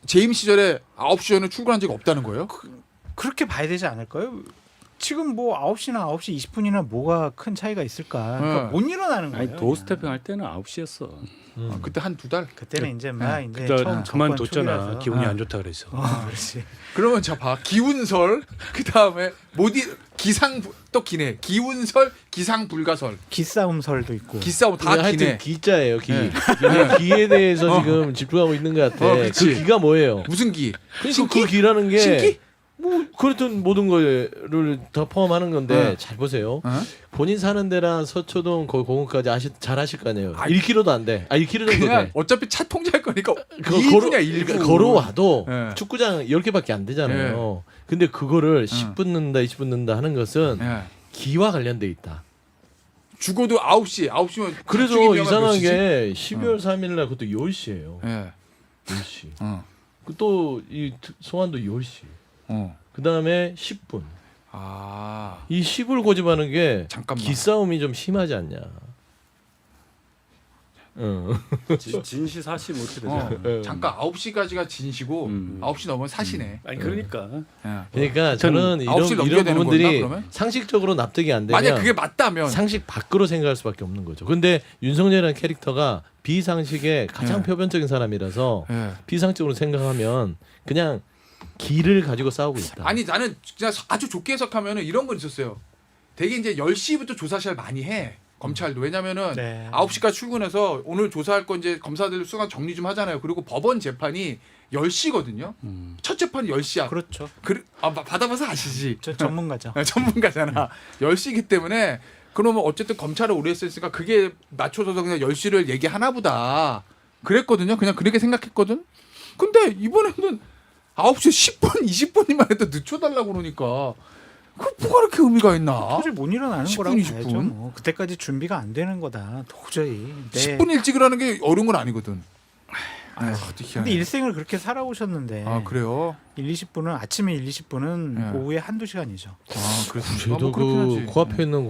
S1: 재임 시절에 9시 전에 출근한 적이 없다는 거예요?
S3: 그렇게 봐야 되지 않을까요? 지금 뭐 9시나 9시 20분이나 뭐가 큰 차이가 있을까? 그러니까
S1: 네.
S3: 못 일어나는 거예요.
S5: 아니 도스태핑 할 때는 9시였어.
S1: 아, 그때 한 두 달?
S3: 그때는 이제 막 이제
S4: 그다
S3: 처음
S4: 그만뒀잖아.
S3: 정권
S4: 기운이
S3: 초기라서.
S4: 안 좋다 그래서.
S3: 그렇지.
S1: 그러면 자 봐. 기운설 그다음에 기상 또 기네. 기운설, 기상불가설.
S3: 기싸움설도 있고.
S1: 기싸움 다
S2: 하여튼
S1: 기네.
S2: 기자예요. 기.
S1: 네.
S2: 그냥 기에 대해서 지금 집중하고 있는 것 같아.
S1: 그치.
S2: 그 기가 뭐예요?
S1: 무슨 기?
S2: 그러니까
S1: 신기?
S2: 그 기라는 게
S1: 신기?
S2: 뭐 그랬던 모든 거를 다 포함하는 건데
S1: 네.
S2: 잘 보세요.
S1: 어?
S2: 본인 사는 데랑 서초동 거기 공원까지 잘 아실 거 아니에요.
S1: 아,
S2: 1km도 안 돼. 1km 정도
S1: 그냥
S2: 돼.
S1: 어차피 차 통제할 거니까
S2: 그거
S1: 1분이야 1분.
S2: 걸어와도
S1: 네.
S2: 축구장 10개밖에 안 되잖아요. 근데 그거를 10분 넣는다 20분 넣는다 하는 것은
S1: 예.
S2: 기와 관련돼 있다.
S1: 죽어도 9시면
S2: 그래서 이상한 게 12월 3일 날 그것도 10시예요.
S1: 예.
S2: 10시.
S1: 어.
S2: 또이 소환도 10시.
S1: 어.
S2: 그다음에 10분.
S1: 아.
S2: 이 10을 고집하는 게
S1: 잠깐만.
S2: 기싸움이 좀 심하지 않냐.
S5: 진시 사시 뭐 어떻게
S1: 어.
S5: 되잖아.
S1: 잠깐 9시까지가 진시고 9시 넘으면 사시네.
S4: 아니 그러니까
S1: 예.
S2: 그러니까 저는
S1: 9시 넘겨야
S2: 이런
S1: 되는
S2: 부분들이
S1: 건가, 그러면?
S2: 상식적으로 납득이 안 되면
S1: 만약 그게 맞다면
S2: 상식 밖으로 생각할 수밖에 없는 거죠. 근데 윤석열이라는 캐릭터가 비상식의 가장
S1: 네.
S2: 표변적인 사람이라서
S1: 예.
S2: 비상식적으로 생각하면 그냥 기를 가지고 싸우고 있다.
S1: 아니 나는 그냥 아주 좋게 해석하면은 이런 건 있었어요. 되게 이제 10시부터 조사 시작을 많이 해. 검찰도. 왜냐면은
S3: 네.
S1: 9시까지 출근해서 오늘 조사할 건 이제 검사들 수강 정리 좀 하잖아요. 그리고 법원 재판이 10시거든요. 첫 재판이 10시야.
S3: 그렇죠.
S1: 받아봐서 아시지.
S3: 저 전문가죠.
S1: 전문가잖아. 10시기 때문에 그러면 어쨌든 검찰을 오래 했으니까 그게 맞춰서 그냥 10시를 얘기하나 보다. 그랬거든요. 그냥 그렇게 생각했거든. 근데 이번에는 9시 10분, 20분이만 해도 늦춰달라고 그러니까 그 뭐가 그렇게 의미가 있나?
S3: 도저히 못 일어나는
S1: 10분,
S3: 거라고
S1: 20분?
S3: 봐야죠. 뭐. 그때까지 준비가 안 되는 거다. 도저히. 네.
S1: 10분 일찍을 하는 게 어려운 건 아니거든.
S3: 근데 일생을 그렇게 살아오셨는데
S1: 그래요?
S3: 1, 20분은 아침에 1, 20분은
S1: 네.
S3: 오후에 한두 시간이죠.
S1: 그렇습니까?
S2: 그래도 그 코앞에 있는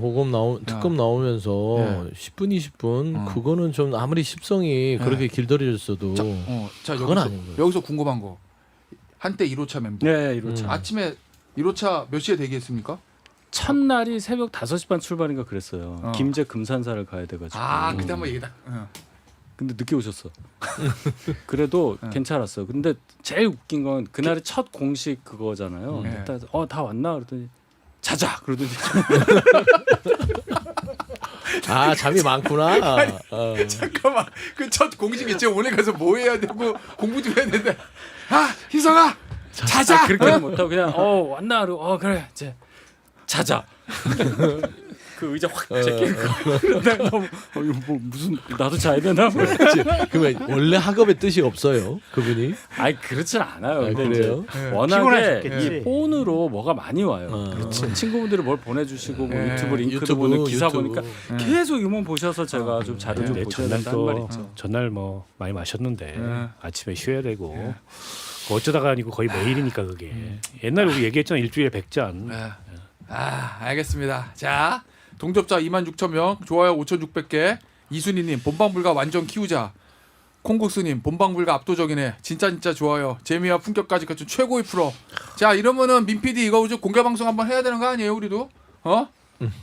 S2: 특검 나오면서
S1: 네.
S2: 10분 20분 그거는 좀 아무리 십성이 그렇게 길들여졌어도
S1: 자
S2: 그건
S1: 여기서,
S2: 아닌 거예요.
S1: 여기서 궁금한 거. 한때 1호차 멤버.
S5: 네, 이렇죠.
S1: 아침에 1호차 몇 시에 대기했습니까?
S5: 첫날이 새벽 5시 반 출발인가 그랬어요. 김제 금산사를 가야 돼가지고.
S1: 그때 한번 얘기다.
S5: 근데 늦게 오셨어. 그래도 괜찮았어. 근데 제일 웃긴 건 그날이 첫 공식 그거잖아요.
S1: 네.
S5: 다 왔나 그랬더니 자자 그러더니
S2: 잠이 많구나.
S1: 잠깐만. 그 첫 공식 있지. 오늘 가서 뭐 해야 되고 공부 좀 해야 되는데. 희성아. 자자.
S5: 그렇게는 못하고 그냥 왔나 그러고 그래 이제 자자. 그 의자 확 제끼고 내가 너무 이거 뭐 무슨 나도 자야 되나?
S2: 그러면 원래 학업의 뜻이 없어요, 그분이?
S5: 아니 그렇진 않아요. 근데
S2: 그래요?
S5: 이제
S1: 네.
S5: 워낙에
S3: 피곤하셨겠지.
S5: 이 폰으로 뭐가 많이 와요.
S2: 그렇지.
S5: 친구분들이 뭘 보내주시고 뭐
S1: 네.
S5: 유튜브 링크도
S2: 유튜브,
S5: 보는 기사
S2: 유튜브.
S5: 보니까 계속 이만 보셔서 제가 좀 자료 좀
S4: 근데
S5: 보셔야
S4: 전날
S5: 된다는 말이
S4: 또
S5: 있죠.
S4: 전날 뭐 많이 마셨는데
S1: 네.
S4: 아침에 쉬어야 되고 어쩌다가 아니고 거의 매일이니까 그게 옛날에 우리 얘기했잖아 일주일에 100잔.
S1: 알겠습니다. 자, 동접자 26,000명, 좋아요 5,600개, 이순희님 본방불가 완전 키우자, 콩국수님 본방불가 압도적이네, 진짜 좋아요, 재미와 품격까지 갖춘 최고의 프로. 자, 이러면은 민 PD 이거 이제 공개 방송 한번 해야 되는 거 아니에요, 우리도?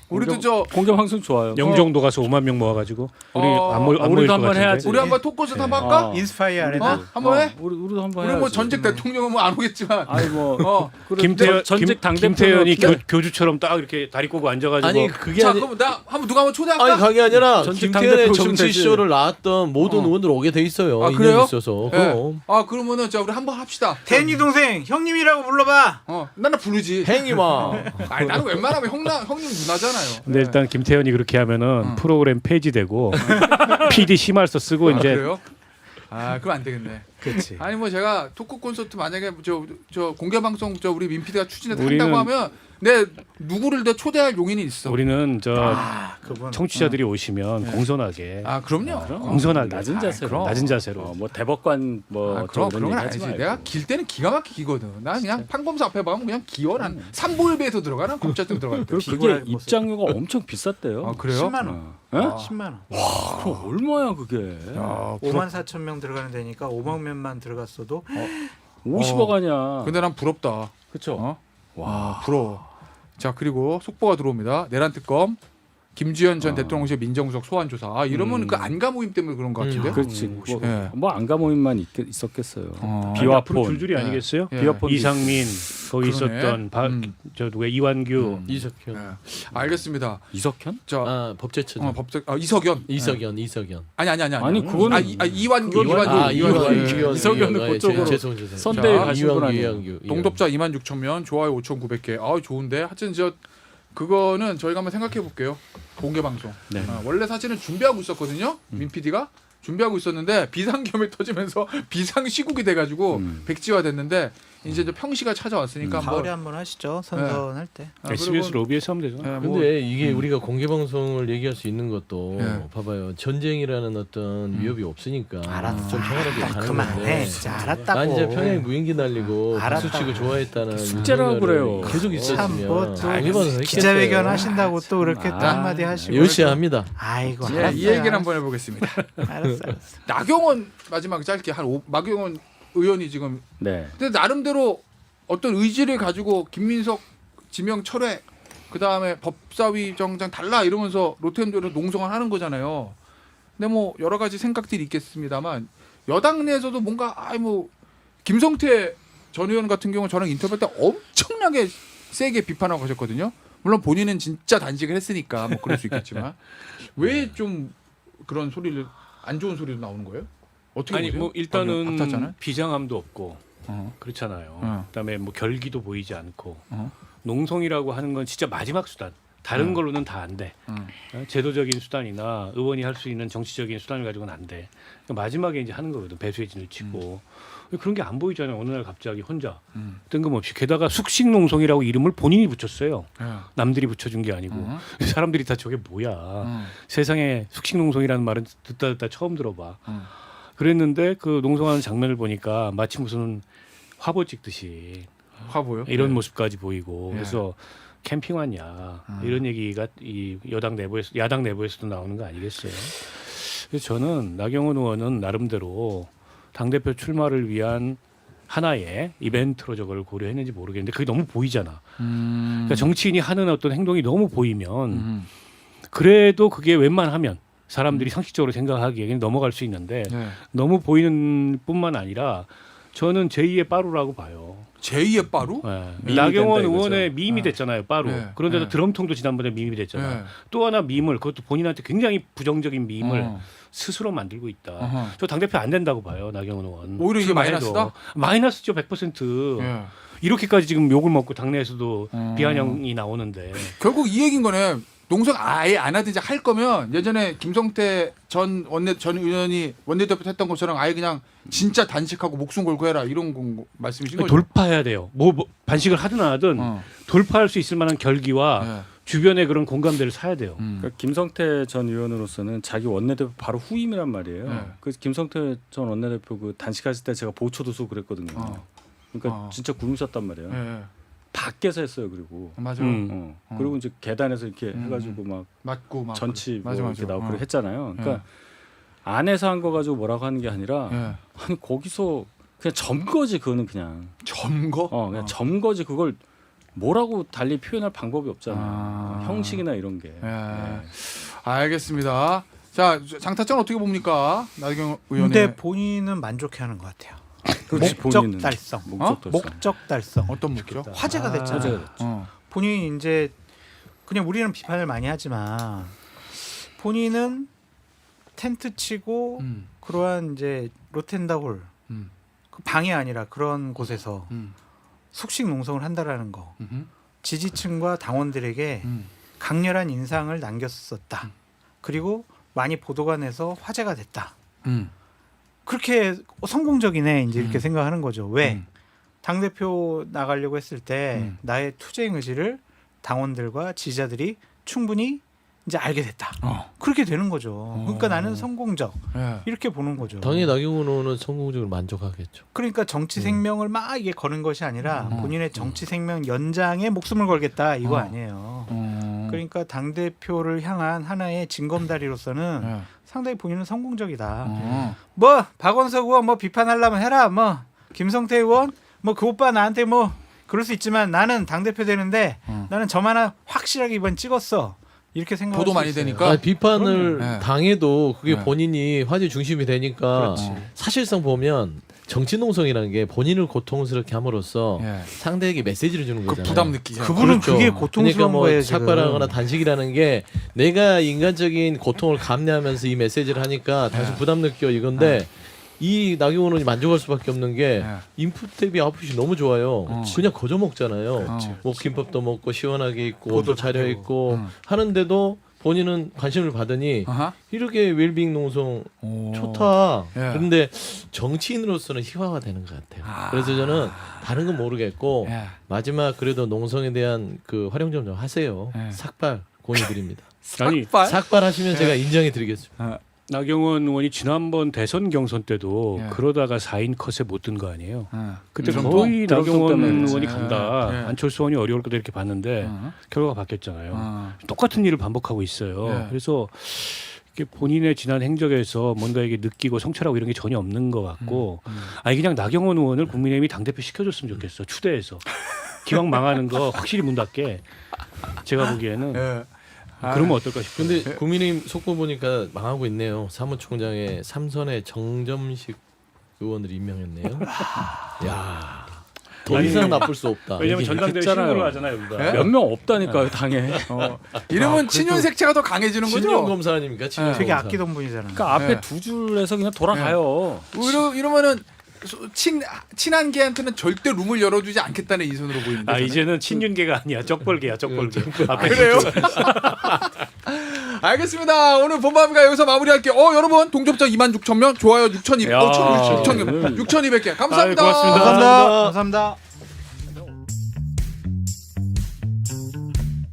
S1: 우리도 저
S5: 공개 방송 좋아요.
S4: 영종도 가서 5만 명 모아가지고 우리 안 모일
S5: 우리도
S4: 것
S5: 한번
S4: 같은데.
S5: 해야지.
S1: 우리 한번 토크쇼 한번 할까?
S3: 인스파이어 아레나.
S1: 한번 해?
S5: 우리도 한번
S1: 우리
S5: 해야지.
S1: 뭐 전직 대통령은 뭐 안 오겠지만.
S5: 아니 뭐 전직
S4: 김태현이
S5: 당대표는
S4: 교주처럼 딱 이렇게 다리 꼬고 앉아가지고
S2: 아니 그게
S1: 자,
S2: 아니
S1: 그럼 나 한번 누가 한번 초대할까?
S2: 아니 그게 아니라
S5: 전직
S2: 김태현의
S5: 당대표 오시면
S2: 정치
S5: 되지.
S2: 쇼를 나왔던 모든 의원들 오게 돼 있어요.
S1: 아,
S2: 인연이
S1: 그래요?
S2: 있어서.
S1: 네.
S2: 그럼.
S1: 그러면은 자 우리 한번 합시다.
S3: 태현이 동생 형님이라고 불러봐.
S1: 나는 부르지.
S2: 행이마.
S1: 아니 나는 웬만하면 형님 누나잖아요.
S4: 근데 일단 김태현이 그렇게 하면은 프로그램 폐지되고 PD 심할서 쓰고 이제
S1: 그래요? 그럼 안 되겠네.
S3: 그렇지.
S1: 아니 뭐 제가 토크 콘서트 만약에 저 공개 방송 우리 민 PD가 추진해서
S4: 우리는-
S1: 한다고 하면 내 누구를 내 초대할 용인이 있어.
S4: 우리는 저
S3: 그분.
S4: 청취자들이 오시면 공손하게
S1: 그럼요.
S4: 공손하게
S5: 낮은 자세로.
S1: 그럼.
S4: 낮은 자세로
S5: 뭐 대법관 뭐
S1: 그럼
S5: 어쩌고
S1: 그런 건
S5: 이런 얘기
S1: 아니지.
S5: 하지 말고.
S1: 내가 길 때는 기가 막히게 기거든. 나 그냥 판검사 앞에 가면 그냥 기어 난 삼보일배에서 들어가 난 검찰청 들어갈 때.
S5: 그리고 그게
S3: 비굴한 모습.
S5: 입장료가 엄청 비쌌대요.
S1: 그래요?
S3: 10만 원.
S5: 어?
S3: 10만 원.
S5: 그럼 얼마야 그게?
S3: 5만 4천 명 들어가는 데니까 5만 명만 들어갔어도
S5: 50억 아니야.
S1: 근데 난 부럽다.
S5: 그렇죠.
S1: 와 부러워. 자 그리고 속보가 들어옵니다. 내란 특검 김주현 전 대통령실 민정수석 소환 조사. 이러면 그 안가 모임 때문에 그런 것 같은데.
S5: 그렇지.
S1: 예.
S5: 뭐 안가 모임만 있었겠어요.
S4: 아니,
S5: 비와
S4: 앞으로
S5: 폰.
S4: 줄줄이 아니겠어요?
S1: 예.
S5: 비와폰
S4: 이상민 거기
S1: 그러네.
S4: 있었던 저 누구야 이완규
S2: 이석현.
S1: 예. 알겠습니다.
S5: 이석현?
S1: 자
S2: 법제처장.
S1: 이석연.
S2: 이석연.
S5: 아니 그거는
S1: 이완규.
S5: 이석연은 그쪽으로
S2: 죄송.
S5: 선대에
S1: 자,
S5: 가신 분 아니에요?
S2: 이완규.
S1: 동접자 26,000명, 좋아요 5,900개. 좋은데. 하여튼 그거는 저희가 한번 생각해 볼게요. 공개 방송.
S5: 네.
S1: 원래 사실은 준비하고 있었거든요. 민 PD가 준비하고 있었는데 비상겸이 터지면서 비상 시국이 돼가지고 백지화 됐는데 이제 평시가 찾아왔으니까 한번.
S3: 가을에 한번 하시죠. 선선할 때.
S4: SBS 로비에서 하면 되죠.
S1: 예,
S2: 근데 이게 우리가 공개 방송을 얘기할 수 있는 것도
S1: 예.
S2: 봐봐요. 전쟁이라는 어떤 위협이 없으니까
S3: 알았어.
S2: 좀 평화롭게 가는
S3: 그만해.
S2: 건데.
S3: 진짜
S2: 난
S3: 알았다고.
S2: 이제 평양 무인기 날리고
S3: 알았다고.
S2: 박수 치고 좋아했다는
S5: 숙제라고
S2: 생각을
S5: 그래요.
S2: 계속 있었으면
S3: 참뭐
S2: 공개 방송 했겠어요.
S3: 기자회견 하신다고 또 그렇게 또 한마디 하시고.
S2: 열심히 합니다.
S3: 아이고.
S1: 예,
S3: 알았어요.
S1: 이 얘기를 한번 해보겠습니다.
S3: 알았어.
S1: 나경원 마지막 짧게 나경원 의원이 지금
S5: 네.
S1: 근데 나름대로 어떤 의지를 가지고 김민석 지명 철회 그 다음에 법사위 정장 달라 이러면서 롯데현대로 농성을 하는 거잖아요. 근데 뭐 여러 가지 생각들이 있겠습니다만 여당 내에서도 뭔가 김성태 전 의원 같은 경우 저랑 인터뷰할 때 엄청나게 세게 비판하고 하셨거든요. 물론 본인은 진짜 단식을 했으니까 뭐 그럴 수 있겠지만 왜 좀 그런 소리를 안 좋은 소리도 나오는 거예요? 어떻게
S4: 아니
S1: 보세요?
S4: 뭐 일단은
S1: 박탔잖아요.
S4: 비장함도 없고
S1: 어.
S4: 그렇잖아요. 그다음에 뭐 결기도 보이지 않고
S1: 어.
S4: 농성이라고 하는 건 진짜 마지막 수단. 다른 걸로는 다 안 돼. 제도적인 수단이나 의원이 할 수 있는 정치적인 수단을 가지고는 안 돼. 그러니까 마지막에 이제 하는 거거든. 배수의 진을 치고 그런 게 안 보이잖아요. 어느 날 갑자기 혼자 뜬금없이 게다가 숙식농성이라고 이름을 본인이 붙였어요. 남들이 붙여준 게 아니고 사람들이 다 저게 뭐야. 세상에 숙식농성이라는 말은 듣다 처음 들어봐. 그랬는데 그 농성하는 장면을 보니까 마치 무슨 화보 찍듯이
S1: 화보요?
S4: 이런
S1: 네.
S4: 모습까지 보이고
S1: 네.
S4: 그래서 캠핑 왔냐 이런 얘기가 이 야당 내부에서도 나오는 거 아니겠어요? 그래서 저는 나경원 의원은 나름대로 당 대표 출마를 위한 하나의 이벤트로 저걸 고려했는지 모르겠는데 그게 너무 보이잖아. 그러니까 정치인이 하는 어떤 행동이 너무 보이면 그래도 그게 웬만하면 사람들이 상식적으로 생각하기에는 넘어갈 수 있는데
S1: 네.
S4: 너무 보이는 뿐만 아니라 저는 제2의 빠루라고 봐요.
S1: 제2의 빠루?
S4: 네.
S5: 밈이
S4: 나경원
S5: 된다
S4: 의원의
S5: 이거죠.
S4: 밈이 됐잖아요. 빠루.
S1: 네.
S4: 그런데도
S1: 네.
S4: 드럼통도 지난번에 밈이 됐잖아.
S1: 네.
S4: 또 하나 밈을 그것도 본인한테 굉장히 부정적인 밈을
S1: 어.
S4: 스스로 만들고 있다.
S1: 어허.
S4: 저 당대표 안 된다고 봐요. 나경원 의원.
S1: 오히려 이게
S4: 출마해도.
S1: 마이너스다?
S4: 마이너스죠. 100%.
S1: 예.
S4: 이렇게까지 지금 욕을 먹고 당내에서도
S1: 어.
S4: 비아냥이 나오는데.
S1: 결국 이 얘기인 거네. 농성 아예 안 하든지 할 거면 예전에 김성태 전 의원이 원내대표 했던 것처럼 아예 그냥 진짜 단식하고 목숨 걸고 해라 이런 말씀이신 거죠?
S4: 돌파해야 돼요. 뭐 반식을 하든 안 하든
S1: 어.
S4: 돌파할 수 있을 만한 결기와
S1: 예.
S4: 주변의 그런 공감대를 사야 돼요.
S5: 그러니까 김성태 전 의원으로서는 자기 원내대표 바로 후임이란 말이에요.
S1: 네.
S5: 그래서 김성태 전 원내대표 그 단식하실 때 제가 보초도 쓰고 그랬거든요. 그러니까
S1: 어.
S5: 진짜 굶셨단 말이에요.
S1: 예.
S5: 밖에서 했어요. 그리고
S1: 맞아.
S5: 그리고 이제 계단에서 이렇게 해가지고 막
S1: 맞고 막
S5: 전치 뭐
S1: 맞아,
S5: 이렇게
S1: 맞아.
S5: 나오고
S1: 어.
S5: 그렇게 했잖아요. 그러니까
S1: 예.
S5: 안에서 한 거 가지고 뭐라고 하는 게 아니라
S1: 예.
S5: 아니 거기서 그냥 점거지 그거는 그냥
S1: 점거?
S5: 그냥 점거지 그걸 뭐라고 달리 표현할 방법이 없잖아요.
S1: 아.
S5: 형식이나 이런 게.
S1: 예.
S5: 네.
S1: 알겠습니다. 자, 장타짱 어떻게 봅니까? 나경원 의원의
S3: 근데 본인은 만족해하는 것 같아요.
S5: 그렇지,
S3: 목적
S5: 본인은.
S3: 달성.
S5: 목적 달성.
S3: 목적 달성.
S1: 어떤 목적?
S3: 화제가 됐잖아요.
S5: 화제가 됐죠.
S3: 본인이 이제 그냥 우리는 비판을 많이 하지만 본인은 텐트 치고 그러한 이제 로텐다홀
S1: 음.
S3: 그 방이 아니라 그런 곳에서
S1: 음.
S3: 숙식 농성을 한다라는 거
S1: 음.
S3: 지지층과 당원들에게
S1: 음.
S3: 강렬한 인상을 남겼었다. 그리고 많이 보도가 돼서 화제가 됐다.
S1: 음.
S3: 그렇게 성공적이네 이제 이렇게 생각하는 거죠. 왜?
S1: 음.
S3: 당 대표 나가려고 했을 때 나의 투쟁 의지를 당원들과 지지자들이 충분히 이제 알게 됐다. 그렇게 되는 거죠. 그러니까 나는 성공적
S1: 예.
S3: 이렇게 보는 거죠.
S2: 당연히 나경원 의원은 성공적으로 만족하겠죠.
S3: 그러니까 정치 생명을 막 이게 거는 것이 아니라 본인의 정치 생명 연장에 목숨을 걸겠다 이거 아니에요. 그러니까 당 대표를 향한 하나의 징검다리로서는
S1: 예.
S3: 상당히 본인은 성공적이다.
S1: 어.
S3: 뭐 박원석 의원 뭐 비판하려면 해라. 뭐 김성태 의원 뭐 그 오빠 나한테 뭐 그럴 수 있지만 나는 당 대표 되는데 나는 점 하나 확실하게 이번 찍었어. 이렇게 생각할
S1: 보도
S3: 수
S1: 많이
S3: 있어요.
S1: 되니까?
S2: 비판을
S1: 그럼요. 네.
S2: 당해도 그게
S1: 네.
S2: 본인이 화제 중심이 되니까
S3: 그렇지.
S2: 사실상 보면 정치 농성이라는 게 본인을 고통스럽게 함으로써
S1: 예.
S2: 상대에게 메시지를 주는
S1: 그
S2: 거잖아요.
S1: 부담 느끼죠.
S3: 그분은
S2: 그렇죠.
S3: 그게 고통스러운
S2: 그러니까 뭐
S3: 거예요. 지금.
S2: 삭발하거나 단식이라는 게 내가 인간적인 고통을 감내하면서 이 메시지를 하니까 당신 부담 느껴 이건데 이 나경원 의원이 만족할 수밖에 없는 게 인풋 대비 아웃풋이 너무 좋아요. 그냥 거저 먹잖아요. 뭐 김밥도 먹고 시원하게 있고 옷도 차려 입고 하는데도 본인은 관심을 받으니
S1: 아하.
S2: 이렇게 웰빙 농성
S1: 오.
S2: 좋다.
S1: 예.
S2: 그런데 정치인으로서는 희화가 되는 것 같아요. 그래서 저는 다른 건 모르겠고
S1: 예.
S2: 마지막 그래도 농성에 대한 그 활용 좀 하세요.
S1: 예.
S2: 삭발 권유드립니다.
S4: 아니
S1: 삭발?
S2: 삭발하시면 제가 인정해 드리겠습니다.
S4: 나경원 의원이 지난번 대선 경선 때도
S1: 예.
S4: 그러다가 4인 컷에 못 든 거 아니에요. 그때
S1: 드럼통?
S4: 거의
S5: 드럼통
S4: 나경원
S5: 때문에
S4: 의원이
S1: 그랬지.
S4: 간다.
S1: 예.
S4: 안철수 의원이 어려울 거다 이렇게 봤는데 결과가 바뀌었잖아요. 똑같은 일을 반복하고 있어요.
S1: 예.
S4: 그래서 이게 본인의 지난 행적에서 뭔가 이게 느끼고 성찰하고 이런 게 전혀 없는 것 같고 아니 그냥 나경원 의원을 국민의힘이 당대표 시켜줬으면 좋겠어. 추대해서. 기왕 망하는 거 확실히 문 닫게 제가 보기에는
S1: 예.
S4: 그러면 어떨까 싶어요.
S2: 근데 국민의힘 속보 보니까 망하고 있네요. 사무총장에 삼선의 정점식 의원들이 임명했네요. 야 더 이상 나쁠 수 없다.
S4: 왜냐면
S2: 이게
S4: 전당대회
S5: 했잖아요.
S4: 신고를 하잖아요, 우리가.
S1: 예?
S5: 몇 명 없다니까요 당에.
S1: 이러면 친윤 색채가 더 강해지는
S2: 친윤
S1: 거죠.
S2: 검사 아닙니까? 친윤
S3: 되게
S2: 검사.
S3: 아끼던 분이잖아요.
S5: 그러니까 앞에
S1: 네.
S5: 두 줄에서 그냥 돌아가요.
S1: 이러면은 친한 개한테는 절대 룸을 열어주지 않겠다는 이선으로 보이는데.
S4: 아
S1: 저는.
S4: 이제는 친윤계가 아니야, 적벌계야, 적벌계. 앞에
S1: 그래요? 알겠습니다. 오늘 본방위가 여기서 마무리할게요. 여러분 동접자 26,000명, 좋아요 6,200개,
S4: 야,
S1: 6,200개. 감사합니다.
S4: 아유, 고맙습니다.
S3: 감사합니다. 감사합니다.